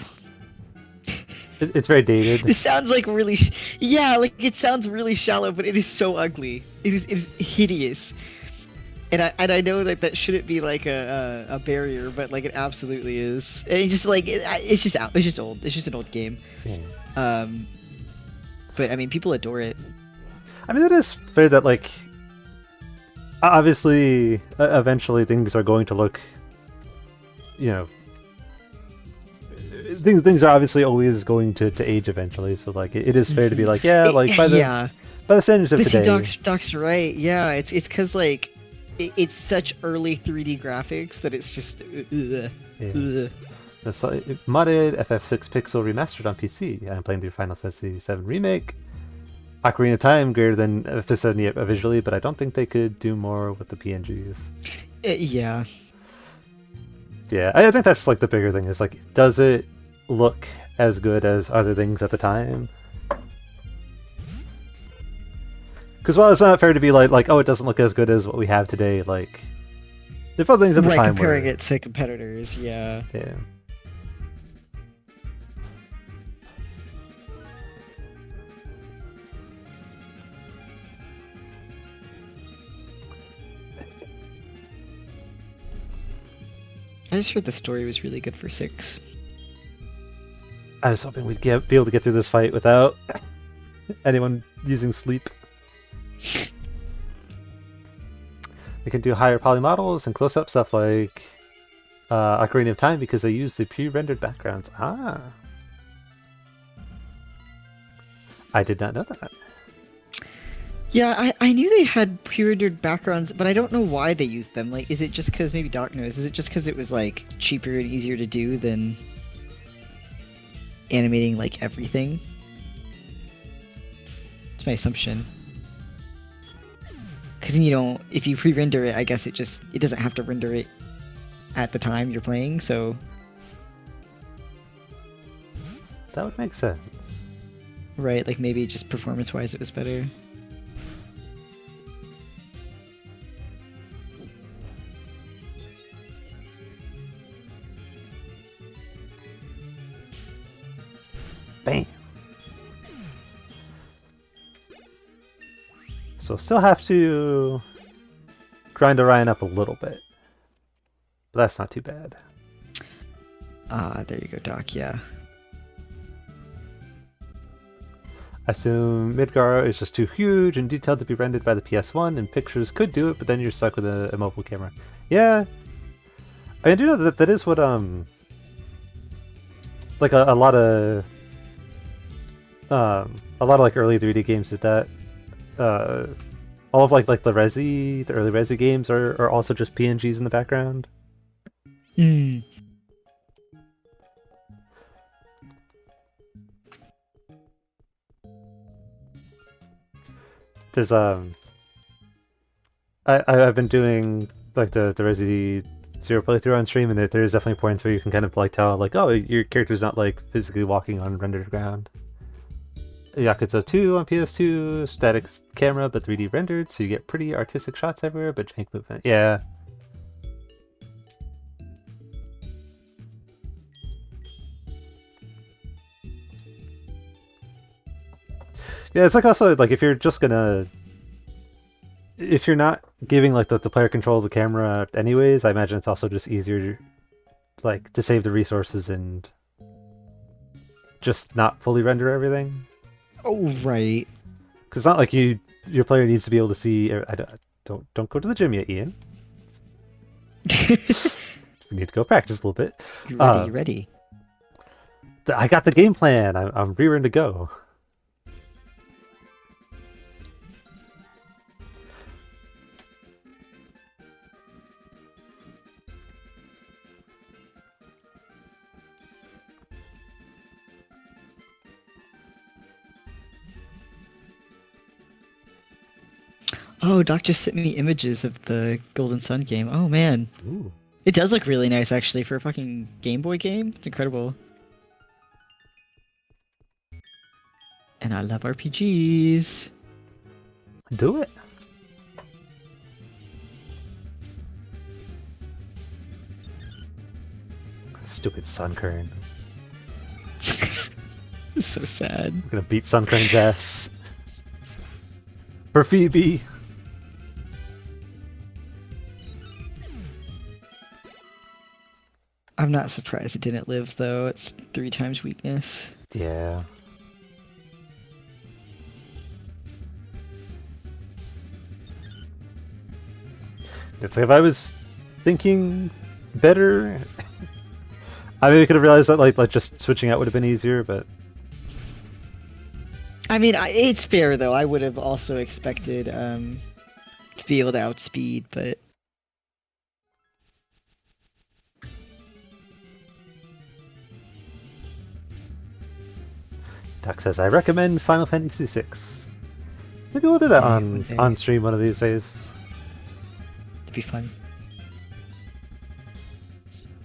It's very dated. this sounds like really yeah, like it sounds really shallow, but it is so ugly. It is hideous. And I know that that shouldn't be like a barrier, but like it absolutely is. And it just like it's just out. It's just old. It's just an old game. Yeah. Um, but I mean, people adore it. I mean, it is fair that like obviously eventually things are going to look, you know, things are obviously always going to age eventually. So like it is fair to be like like Yeah, by the standards of but see, today. Doc's right. Yeah, it's because like it's such early 3D graphics that it's just ugh, Yeah. ugh. That's like modded FF6 pixel remastered on PC. I'm playing through Final Fantasy VII Remake. Ocarina of Time greater than FF7 visually, but I don't think they could do more with the PNGs. Yeah. Yeah, I think that's like the bigger thing is like, does it look as good as other things at the time? Because while it's not fair to be like, oh, it doesn't look as good as what we have today, like, the other things at the Right, time comparing were, it to competitors, yeah. yeah. I just heard the story was really good for 6. I was hoping we'd be able to get through this fight without anyone using sleep. They can do higher poly models and close-up stuff like Ocarina of Time because they use the pre-rendered backgrounds. Ah, I did not know that. Yeah, I knew they had pre-rendered backgrounds, but I don't know why they used them. Like, is it just because, maybe Doc knows, is it just because it was, like, cheaper and easier to do than animating, like, everything? That's my assumption. Because then you don't, if you pre-render it, I guess it doesn't have to render it at the time you're playing, so... That would make sense. Right, like, maybe just performance-wise it was better. Bam. So still have to grind Orion up a little bit. But that's not too bad. Ah, there you go, Doc, yeah. I assume Midgar is just too huge and detailed to be rendered by the PS1, and pictures could do it, but then you're stuck with a mobile camera. Yeah. I mean, I do know that that is what, like a lot of like early 3D games did that. All of like the early Resi games are also just PNGs in the background. Hmm. There's I've been doing like the Resi Zero playthrough on stream, and there's definitely points where you can kind of like tell like, oh, your character's not like physically walking on rendered ground. Yakuza 2 on PS2, static camera but 3D rendered, so you get pretty artistic shots everywhere, but jank movement. Yeah. Yeah, it's like also like if you're not giving like the player control of the camera anyways, I imagine it's also just easier like to save the resources and just not fully render everything. Oh, right. Because it's not like your player needs to be able to see. Don't go to the gym yet, Ian. We need to go practice a little bit. You ready. I got the game plan. I'm rearing to go. Oh, Doc just sent me images of the Golden Sun game. Oh man, Ooh. it does look really nice actually for a fucking Game Boy game. It's incredible. And I love RPGs. Do it. Stupid Sunkern. It's so sad. I'm gonna beat Sunkern's ass. For Phoebe. I'm not surprised it didn't live though. It's 3 times weakness. Yeah. It's like if I was thinking better, I maybe could have realized that like just switching out would have been easier, but I mean, it's fair though. I would have also expected to be able to outspeed, but Duck says I recommend Final Fantasy VI. Maybe we'll do that Yeah, on one day. on stream one of these days. it'd be fun.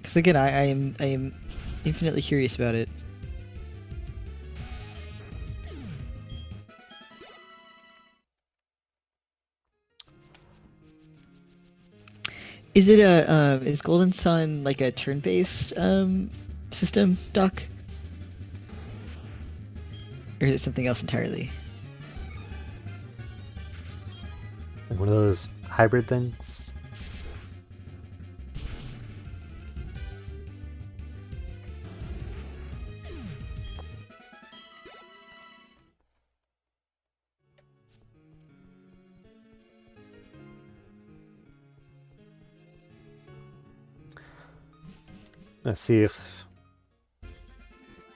Because again, I am infinitely curious about it. Is it a is Golden Sun like a turn-based system, Doc? Or is it something else entirely? Like one of those hybrid things. Let's see if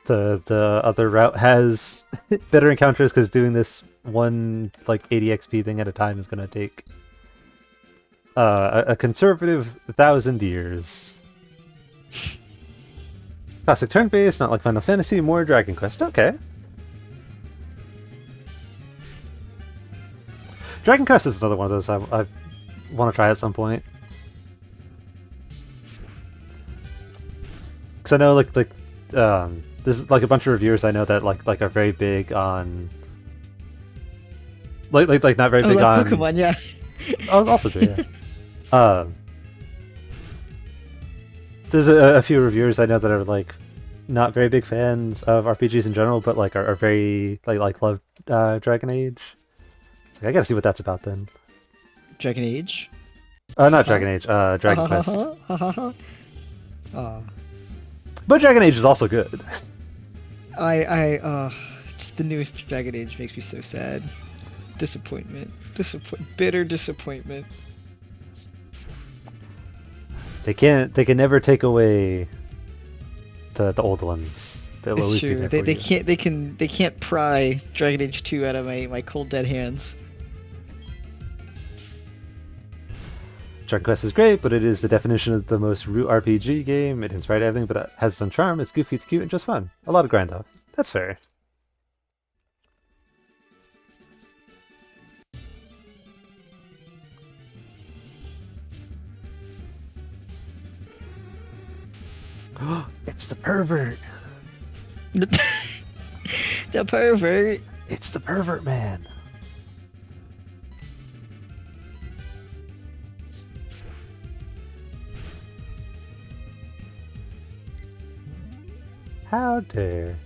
the other route has better encounters, because doing this one like 80 XP thing at a time is gonna take a conservative 1,000 years. Classic turn-based, not like Final Fantasy, more Dragon Quest. Okay. Dragon Quest is another one of those I want to try at some point. Because I know there's like a bunch of reviewers I know that like are very big on like not very Oh, big like on Pokemon, yeah. also true, yeah. There's a few reviewers I know that are like not very big fans of RPGs in general, but like are very like love Dragon Age. It's like, I gotta see what that's about then. Dragon Age. Not Dragon Age, Dragon Quest. Oh, But Dragon Age is also good. just the newest Dragon Age makes me so sad. Disappointment. Bitter disappointment. They can never take away the old ones. They'll It's always be true. there They for you. they can't pry Dragon Age 2 out of my cold dead hands. Dragon Quest is great, but it is the definition of the most root RPG game. It hits right at everything, but it has some charm. It's goofy, it's cute, and just fun. A lot of grind though. That's fair. It's the pervert. The pervert. It's the pervert man. How dare.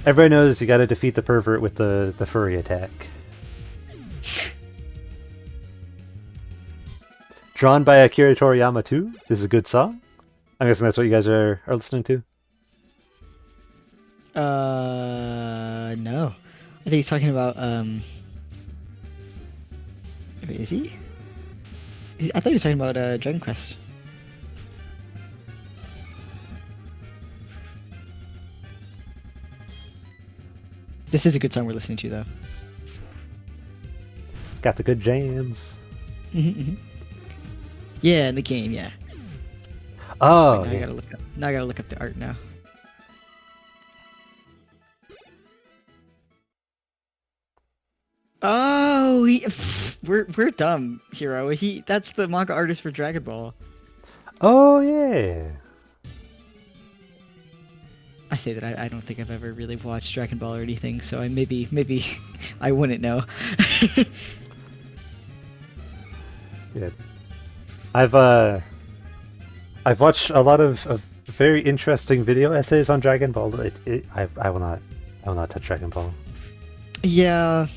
Everybody knows you gotta defeat the pervert with the furry attack. Drawn by Akira Toriyama too. This is a good song. I'm guessing that's what you guys are listening to. No. I think he's talking about wait, is he? I thought he was talking about Dragon Quest. This is a good song we're listening to though. Got the good jams. Yeah, in the game, yeah. Oh, Wait, now yeah. I gotta look up the art now. we're dumb, Hero. That's the manga artist for Dragon Ball. Oh yeah. I say that I don't think I've ever really watched Dragon Ball or anything, so maybe I wouldn't know. Yeah. I've watched a lot of very interesting video essays on Dragon Ball. I will not touch Dragon Ball. Yeah,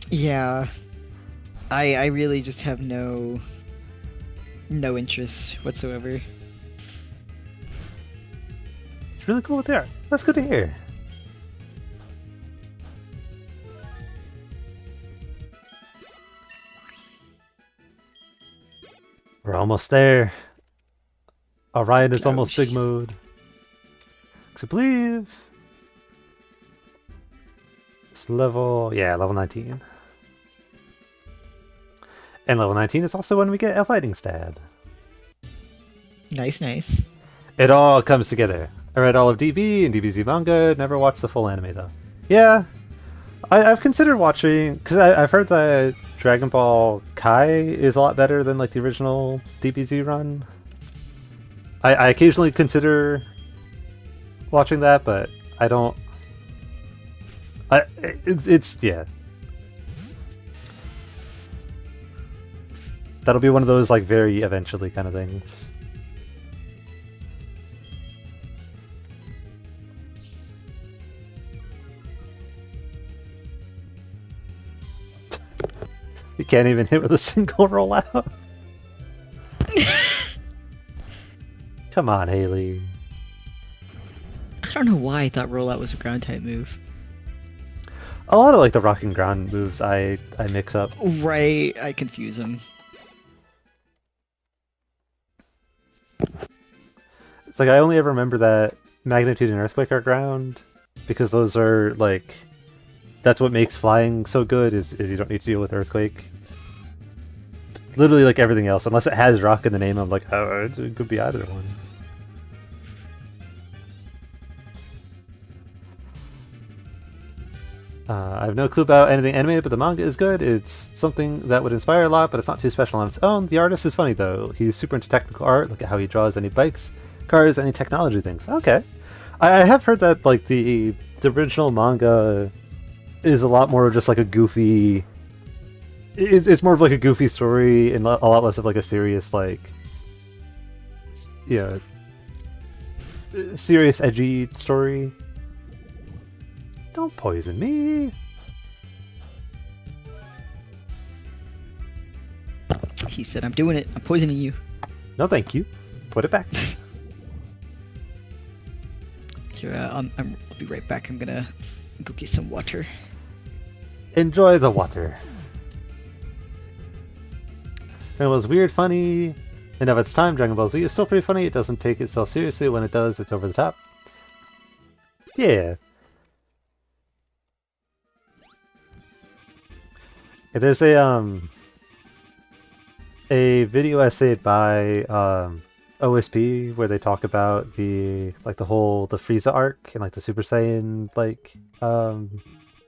yeah. I really just have no interest whatsoever. It's really cool there. That's good to hear. We're almost there. Orion is almost big mode. I believe it's level 19. And level 19 is also when we get a fighting stab. Nice, nice. It all comes together. I read all of DB and DBZ manga, never watched the full anime though. Yeah, I've considered watching, because I've heard that Dragon Ball Kai is a lot better than like the original DBZ run. I occasionally consider watching that, but I don't. It's yeah. That'll be one of those like very eventually kind of things. You can't even hit with a single rollout. Come on, Haley. I don't know why I thought rollout was a ground type move. A lot of like the rock and ground moves I mix up. Right, I confuse them. It's like I only ever remember that magnitude and earthquake are ground because those are like that's what makes flying so good is you don't need to deal with earthquake. Literally like everything else, unless it has rock in the name, I'm like, oh, it could be either one. I have no clue about anything animated, but the manga is good. It's something that would inspire a lot, but it's not too special on its own. The artist is funny, though. He's super into technical art. Look at how he draws any bikes, cars, any technology things. Okay. I have heard that like the original manga is a lot more of just like a goofy... It's more of like a goofy story and a lot less of like a serious, like... Yeah. Serious, edgy story. Don't poison me! He said, I'm doing it. I'm poisoning you. No thank you. Put it back. Here, I'll be right back. I'm gonna go get some water. Enjoy the water. Dragon Ball is weird, funny, and of its time, Dragon Ball Z is still pretty funny. It doesn't take itself seriously. When it does, it's over the top. Yeah. There's a video essay by OSP where they talk about the Frieza arc and like the Super Saiyan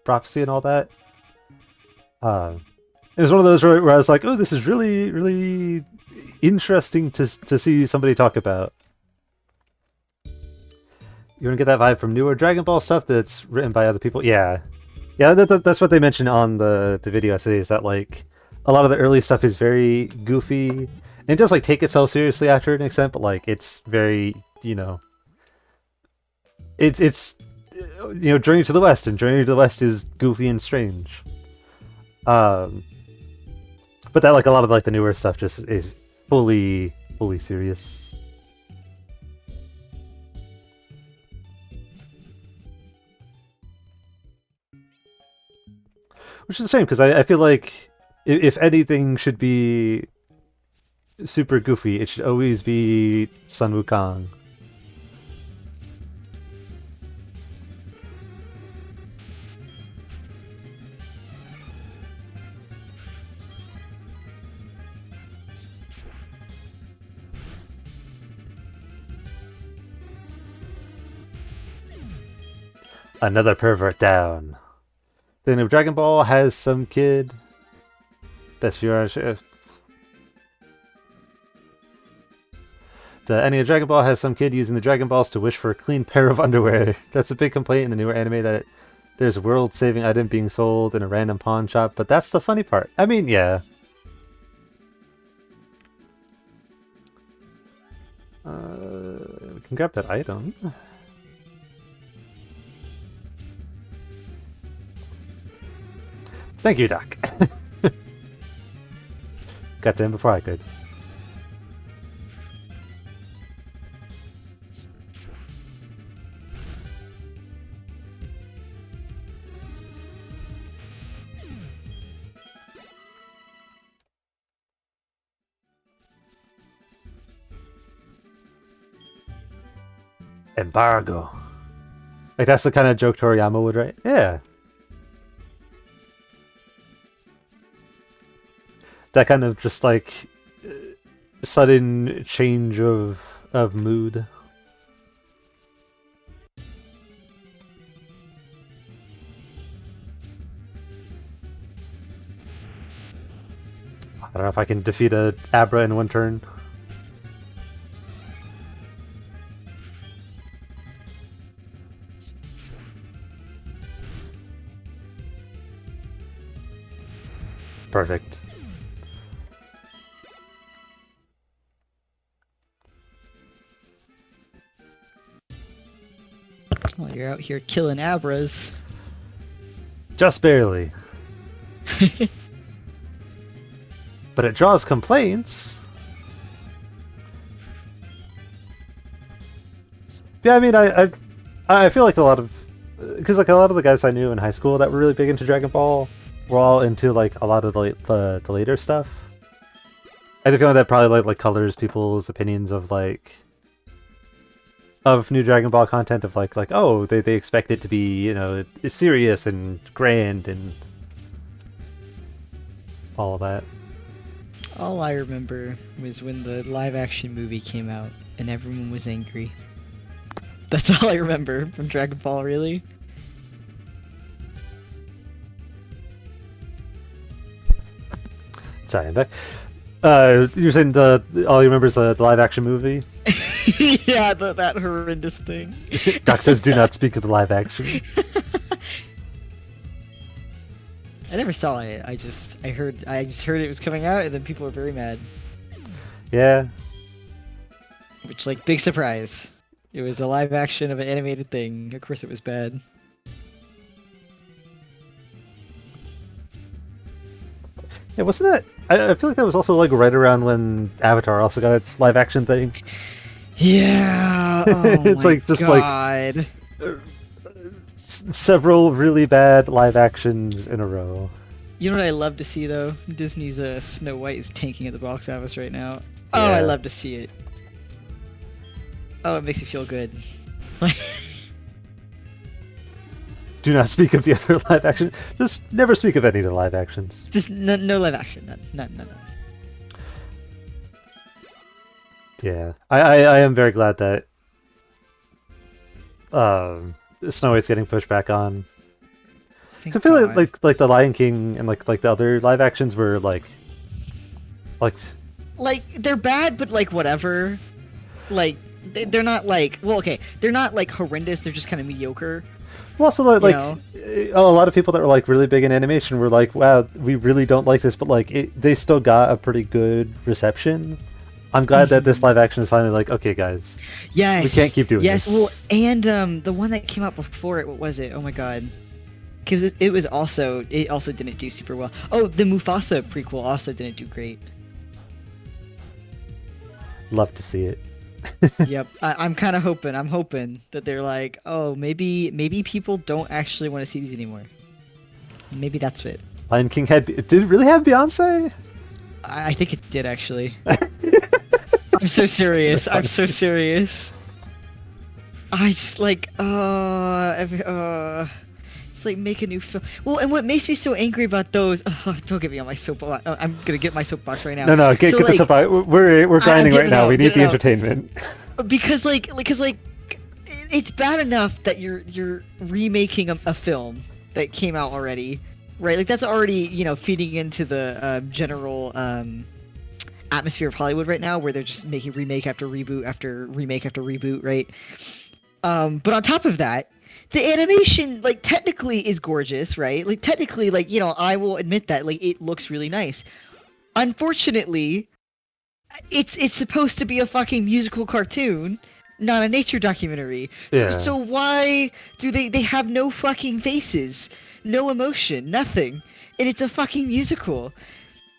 prophecy and all that. It was one of those where I was like, oh, this is really, really interesting to see somebody talk about. You want to get that vibe from newer Dragon Ball stuff that's written by other people? Yeah. Yeah, that's what they mentioned on the video essay, is that like a lot of the early stuff is very goofy. And it does like take itself seriously after an extent, but like it's very, it's Journey to the West, and Journey to the West is goofy and strange. But that like a lot of like the newer stuff just is fully serious. Which is a shame, because I feel like if anything should be super goofy, it should always be Sun Wukong. Another pervert down. Then if Dragon Ball has some kid Best viewer. The ending of Dragon Ball has some kid using the Dragon Balls to wish for a clean pair of underwear. That's a big complaint in the newer anime that there's a world-saving item being sold in a random pawn shop, but that's the funny part. I mean, yeah. We can grab that item. Thank you, Doc. Got to him before I could. Embargo. Like, that's the kind of joke Toriyama would write? Yeah. That kind of just, like, sudden change of mood. I don't know if I can defeat a Abra in one turn. Perfect. Well, you're out here killing Abras. Just barely. But it draws complaints. Yeah, I mean, I feel like a lot of, because like a lot of the guys I knew in high school that were really big into Dragon Ball were all into like a lot of the later stuff. I feel like that probably like colors people's opinions of like of new Dragon Ball content of like oh they expect it to be, you know, serious and grand and all of that. All I remember was when the live action movie came out and everyone was angry. That's all I remember from Dragon Ball, really. Sorry, I'm back. You're saying all you remember is the live action movie? Yeah, that horrendous thing. Doc says do not speak of the live action. I never saw it. I just heard it was coming out, and then people were very mad. Yeah. Which, like, big surprise. It was a live action of an animated thing. Of course, it was bad. Yeah, wasn't that? I feel like that was also like right around when Avatar also got its live action thing. Yeah. Oh It's my like just God. like several really bad live actions in a row. You know what I love to see though? Disney's Snow White is tanking at the box office right now. Yeah. Oh, I love to see it. Oh, it makes me feel good. Do not speak of the other live action. Just never speak of any of the live actions. Just no live action. None. Yeah, I am very glad that Snow White's getting pushed back on. I feel like the Lion King and like the other live actions were like they're bad, but like whatever. Like they're not like, well, okay, they're not like horrendous. They're just kind of mediocre. Well, also like a lot of people that were like really big in animation were like, wow, we really don't like this, but like they still got a pretty good reception. I'm glad that this live action is finally like, okay, guys. Yes. We can't keep doing this. Yes. Well, and the one that came out before it, what was it? Oh my God. Because it also didn't do super well. Oh, the Mufasa prequel also didn't do great. Love to see it. Yep, I'm kind of hoping. I'm hoping that they're like, oh, maybe people don't actually want to see these anymore. Maybe that's it. Lion King did it really have Beyonce? I think it did actually. I'm so serious. I'm so serious. I just like, just like make a new film. Well, and what makes me so angry about those? Don't get me on my soapbox. I'm gonna get my soapbox right now. No, get the soapbox. We're grinding right now. We need the entertainment. Because it's bad enough that you're remaking a film that came out already, right? Like that's already feeding into the general atmosphere of Hollywood right now, where they're just making remake after reboot after remake after reboot, right? But on top of that, the animation like technically is gorgeous, right? Like technically, like I will admit that like it looks really nice. Unfortunately, it's supposed to be a fucking musical cartoon, not a nature documentary. So Yeah. so why do they have no fucking faces, no emotion, nothing, and it's a fucking musical.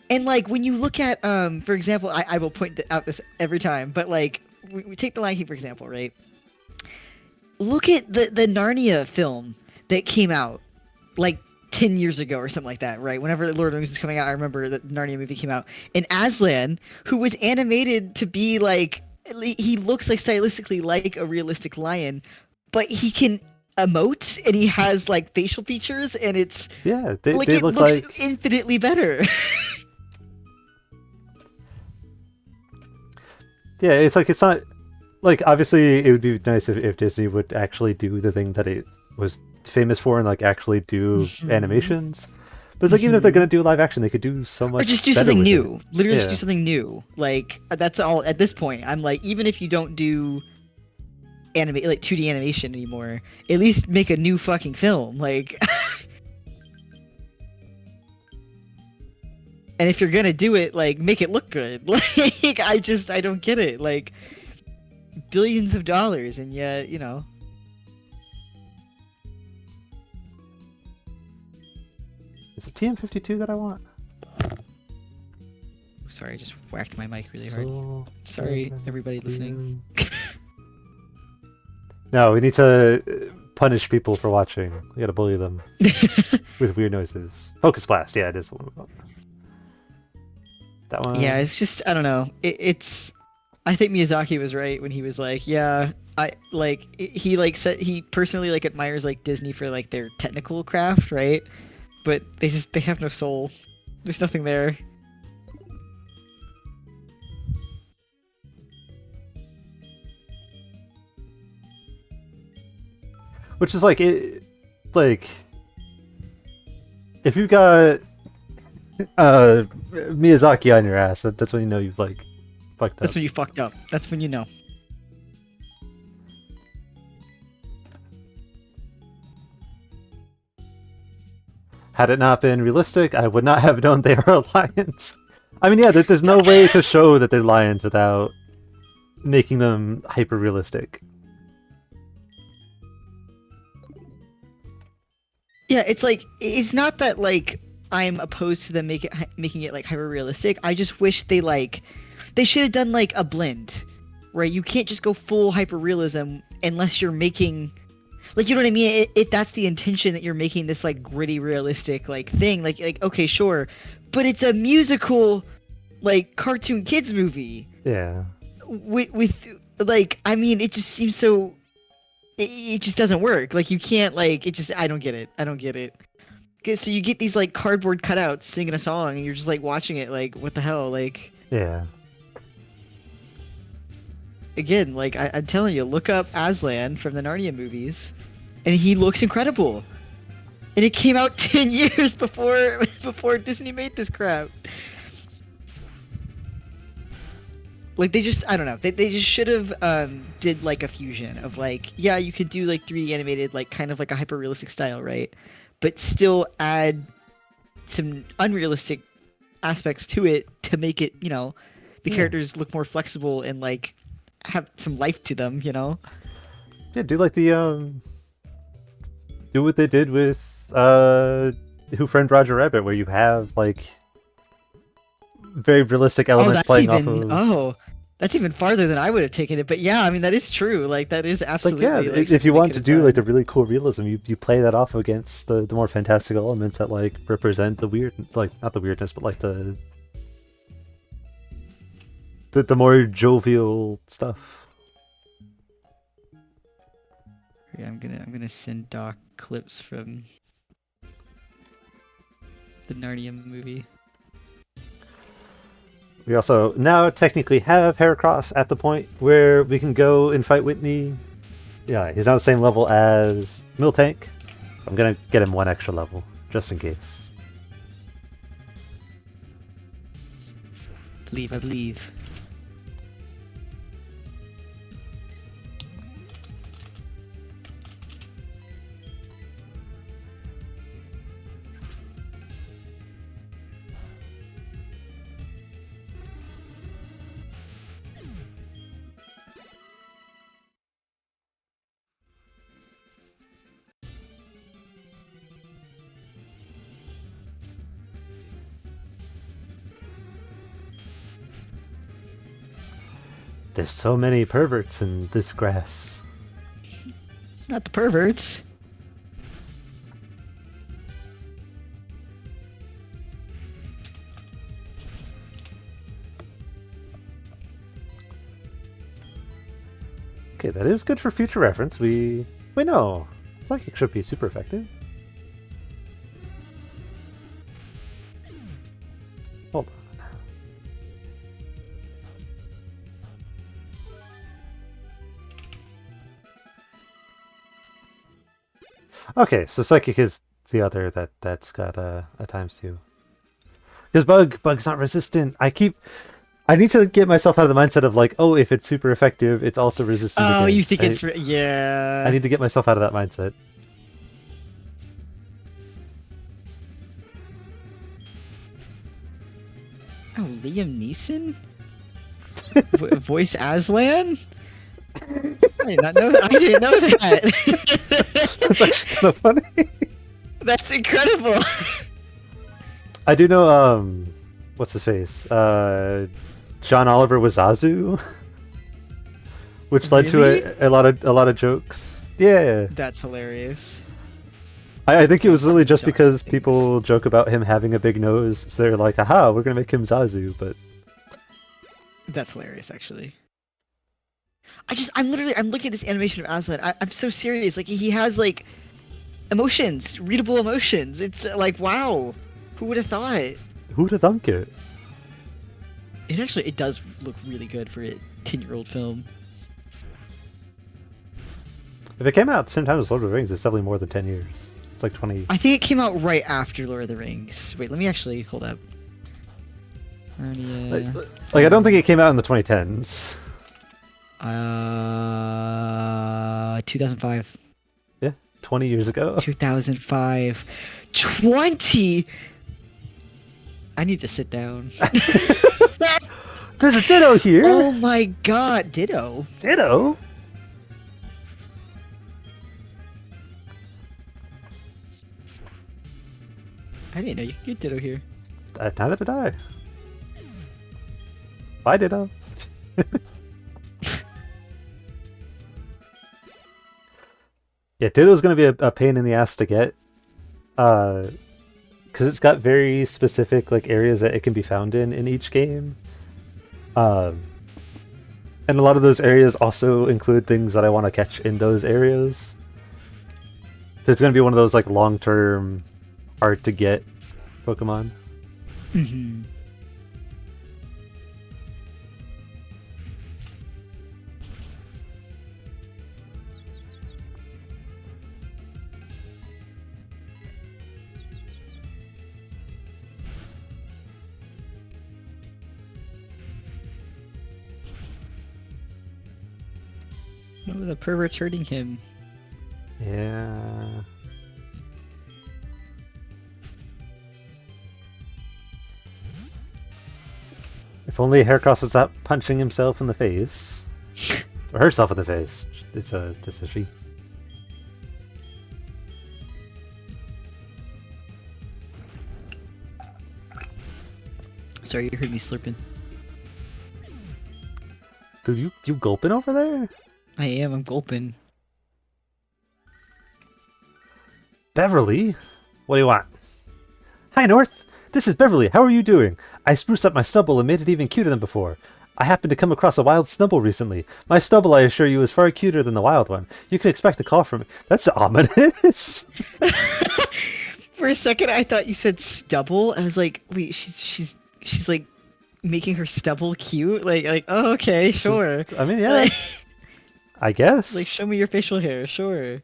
And like when you look at for example, I will point out this every time, but like we take the Lion King for example, right? Look at the Narnia film that came out like 10 years ago or something like that, right? Whenever Lord of the Rings was coming out, I remember the Narnia movie came out. And Aslan, who was animated to be like, he looks like stylistically like a realistic lion, but he can emote and he has like facial features and it's Yeah, like they it look looks like infinitely better. yeah, it's like it's not like obviously it would be nice if Disney would actually do the thing that it was famous for and like actually do Mhm. animations. But it's like even if they're gonna do live action, they could do so Or much just do better something with it. new. Literally just do Yeah. something new. Like that's all at this point. I'm like even if you don't do anime like 2D animation anymore, at least make a new fucking film. Like and if you're gonna do it, like make it look good. Like I don't get it. Like billions of dollars and yet, Is it TM52 that I want? sorry, I just whacked my mic really hard. So Sorry, everybody listening. No, we need to punish people for watching. We gotta bully them with weird noises. Focus Blast, yeah, it is the one we want. That Yeah, one. it's just I don't know. It's I think Miyazaki was right when he was like, yeah, I like he like said he personally like admires like Disney for like their technical craft, right? But they have no soul. There's nothing there. Which is like it like if you got Miyazaki on your ass, that's when you know you've like fucked up. That's when you fucked up. That's when you know. Had it not been realistic, I would not have known they are lions. I mean, yeah, there's no way to show that they're lions without making them hyper realistic. Yeah, it's like it's not that like I'm opposed to them making it like hyper realistic. I just wish they should have done like a blend, right? You can't just go full hyper realism unless you're making like you know what I mean. It that's the intention that you're making this like gritty realistic like thing. Like okay, sure, but it's a musical like cartoon kids movie Yeah. with like I mean it just seems so it just doesn't work. Like you can't like it just I don't get it. I don't get it. 'Cause so you get these like cardboard cutouts singing a song and you're just like watching it like what the hell like Yeah. again like I'm telling you look up Aslan from the Narnia movies and he looks incredible. And it came out 10 years before Disney made this crap. Like they just I don't know they just should have did like a fusion of like yeah you could do like 3D animated like kind of like a hyper realistic style right but still add some unrealistic aspects to it to make it the Yeah. characters look more flexible and like have some life to them Yeah, do like the do what they did with Who Framed Roger Rabbit, where you have like very realistic oh elements that's playing off even of. oh that's even farther than I would have taken it but yeah I mean that is true like that is Like yeah, absolutely like if you something they want could to have do like the done. really cool realism, you play that off against the more fantastical elements that like represent the weird, like not the weirdness, but like the more jovial stuff. Yeah, I'm gonna send Doc clips from the Narnia movie. We also now technically have Heracross at the point where we can go and fight Whitney. Yeah, he's on the same level as Miltank. I'm gonna get him one extra level, just in case. I believe. There's so many perverts in this grass. Not the perverts. Okay, that is good for future reference. We know. Psychic should be super effective. Hold on. Okay, so Psychic is the other that's got a ×2. Because Bug's not resistant. I need to get myself out of the mindset of like, oh, if it's super effective, it's also resistant Oh, against. you think it's yeah? I need to get myself out of that mindset. Oh, Liam Neeson? Voice Aslan? I did not know that. I didn't know that. That's actually kind of funny. That's incredible. I do know, what's his face? John Oliver was Zazu, which led Really? to a lot of jokes. Yeah, That's hilarious. I think it was really just Josh because things. people joke about him having a big nose, so they're like, "Aha, we're gonna make him Zazu." But That's hilarious, actually. I'm looking at this animation of Aslan. I'm so serious. Like, he has, like, emotions, readable emotions. It's like, wow. Who would have thought? who'd have thunk it? It does look really good for a 10-year-old film. If it came out at the same time as Lord of the Rings, it's definitely more than 10 years. It's like 20. I think it came out right after Lord of the Rings. Wait, let me actually hold up. Like I don't think it came out in the 2010s. 2005. Yeah, 20 years ago. 2005. 20. I need to sit down. There's a Ditto here. Oh my god, Ditto. Ditto. I didn't know you could get Ditto here. Neither did I. Bye, Ditto. Yeah, Ditto's gonna be a pain in the ass to get, because it's got very specific like areas that it can be found in each game, and a lot of those areas also include things that I want to catch in those areas. So it's gonna be one of those like long-term, hard to get Pokemon. Mm-hmm. No, the pervert's hurting him. Yeah. If only Heracross would stop punching himself in the face. Or herself in the face. It's a she. Sorry, you heard me slurping. Dude, you gulping over there? I am, I'm gulping. Beverly? What do you want? Hi, North! This is Beverly. How are you doing? I spruced up my stubble and made it even cuter than before. I happened to come across a wild stubble recently. My stubble, I assure you, is far cuter than the wild one. You can expect a call from me. That's ominous. For a second, I thought you said stubble. I was like, wait, she's like making her stubble cute. Like, oh, okay, sure. I mean, yeah. Like, I guess. like, show me your facial hair, sure.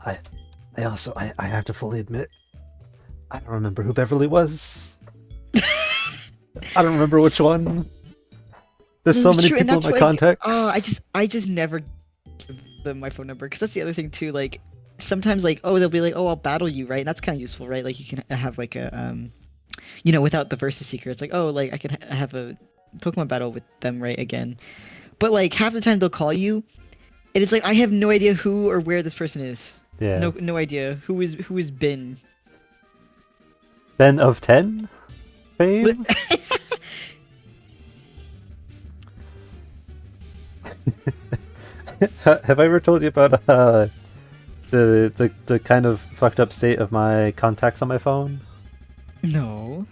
I have to fully admit, I don't remember who Beverly was. I don't remember which one. There's so It's many true, and people in that's my like, contacts. I just never give them my phone number because that's the other thing too. Like sometimes, like, oh, they'll be like, oh, I'll battle you, right? And that's kind of useful, right? Like you can have like a without the versus seeker, it's like, oh, like I can have a Pokemon battle with them, right? Again, but like half the time they'll call you, and it's like I have no idea who or where this person is. Yeah. No idea who is Ben. Ben of 10 fame? Have I ever told you about the kind of fucked up state of my contacts on my phone? No.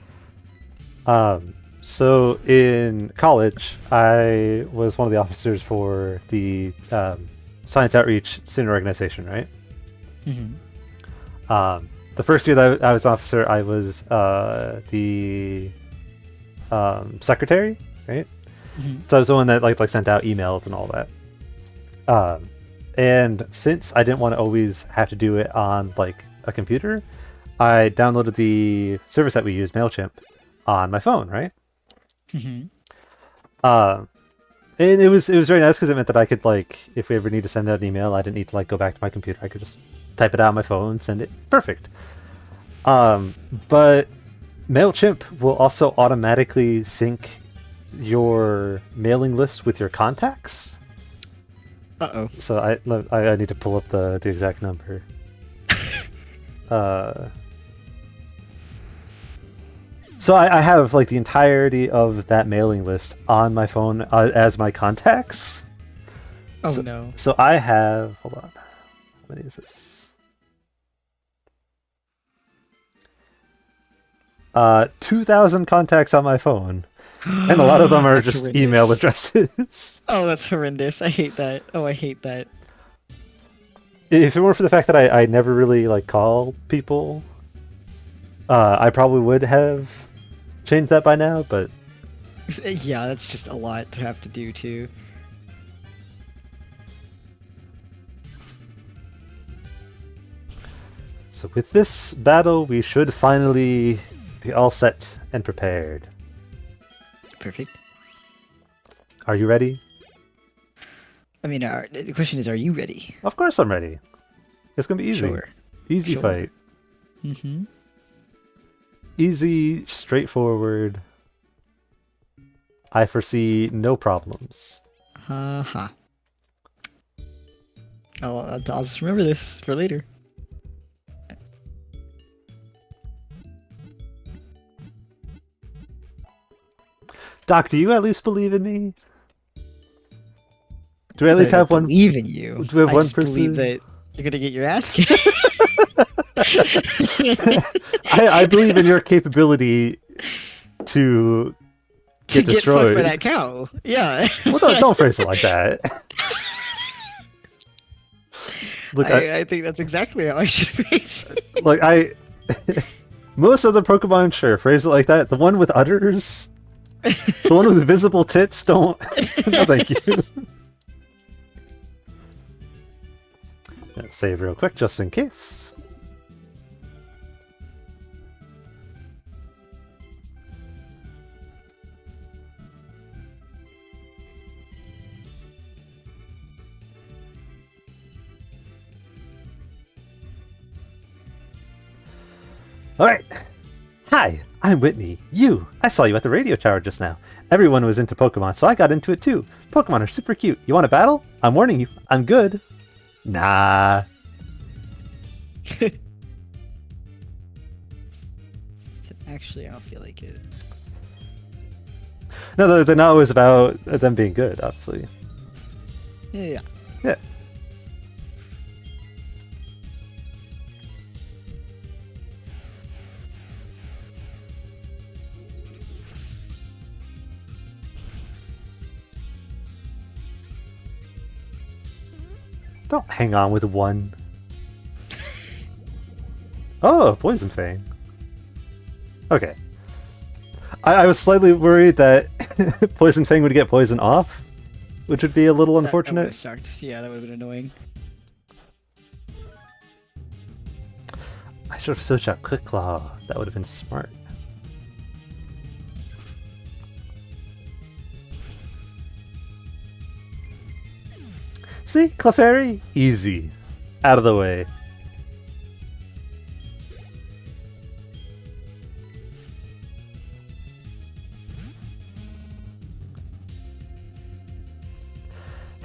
So in college, I was one of the officers for the Science Outreach Student Organization, right? The first year that I was officer, I was the secretary, right? So I was the one that like sent out emails and all that. And since I didn't want to always have to do it on like a computer, I downloaded the service that we use, MailChimp, on my phone, right? And it was very nice because it meant that I could, like, if we ever need to send out an email, I didn't need to like go back to my computer. I could just type it out on my phone, send it. Perfect. But MailChimp will also automatically sync your mailing list with your contacts. Uh-oh. So I need to pull up the exact number. So I have like the entirety of that mailing list on my phone as my contacts. Oh no. So I have, hold on, how many is this? 2,000 contacts on my phone, and a lot of them are That's just horrendous. email addresses. Oh, that's horrendous. I hate that. Oh, I hate that. If it weren't for the fact that I never really like call people, I probably would have changed that by now, but Yeah, that's just a lot to have to do too. so with this battle, we should finally be all set and prepared. Perfect. Are you ready? I mean, the question is, are you ready? Of course I'm ready. It's gonna be easy. Sure. Easy Sure. fight. Mm-hmm. Easy, straightforward. I foresee no problems. Uh-huh. I'll just remember this for later. Doc, do you at least believe in me? Do we at least I have one? believe in you. Do we have I one just believe person? that you're gonna get your ass kicked. I believe in your capability to to get get fucked destroyed. by that cow. Yeah. Well, don't phrase it like that. Look, I think that's exactly how I should phrase it. like most of the Pokemon, sure, phrase it like that. The one with udders, the one with visible tits, don't. No, thank you. Let's save real quick, just in case. Alright. Hi, I'm Whitney. I saw you at the radio tower just now. Everyone was into Pokemon, so I got into it too. Pokemon are super cute. You want a battle? I'm warning you, I'm good. Nah. Actually, I don't feel like it. No, the no is about them being good, obviously. Yeah. Yeah. Don't hang on with one. Oh, Poison Fang. Okay. I was slightly worried that Poison Fang would get poison off, which would be a little That would unfortunate. have sucked. Yeah, that would have been annoying. I should have switched out Quick Claw. That would have been smart. See, Clefairy, easy, out of the way.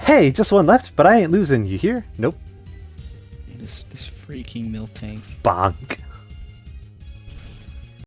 Hey, just one left, but I ain't losing. You hear? Nope. This freaking Miltank. Bonk.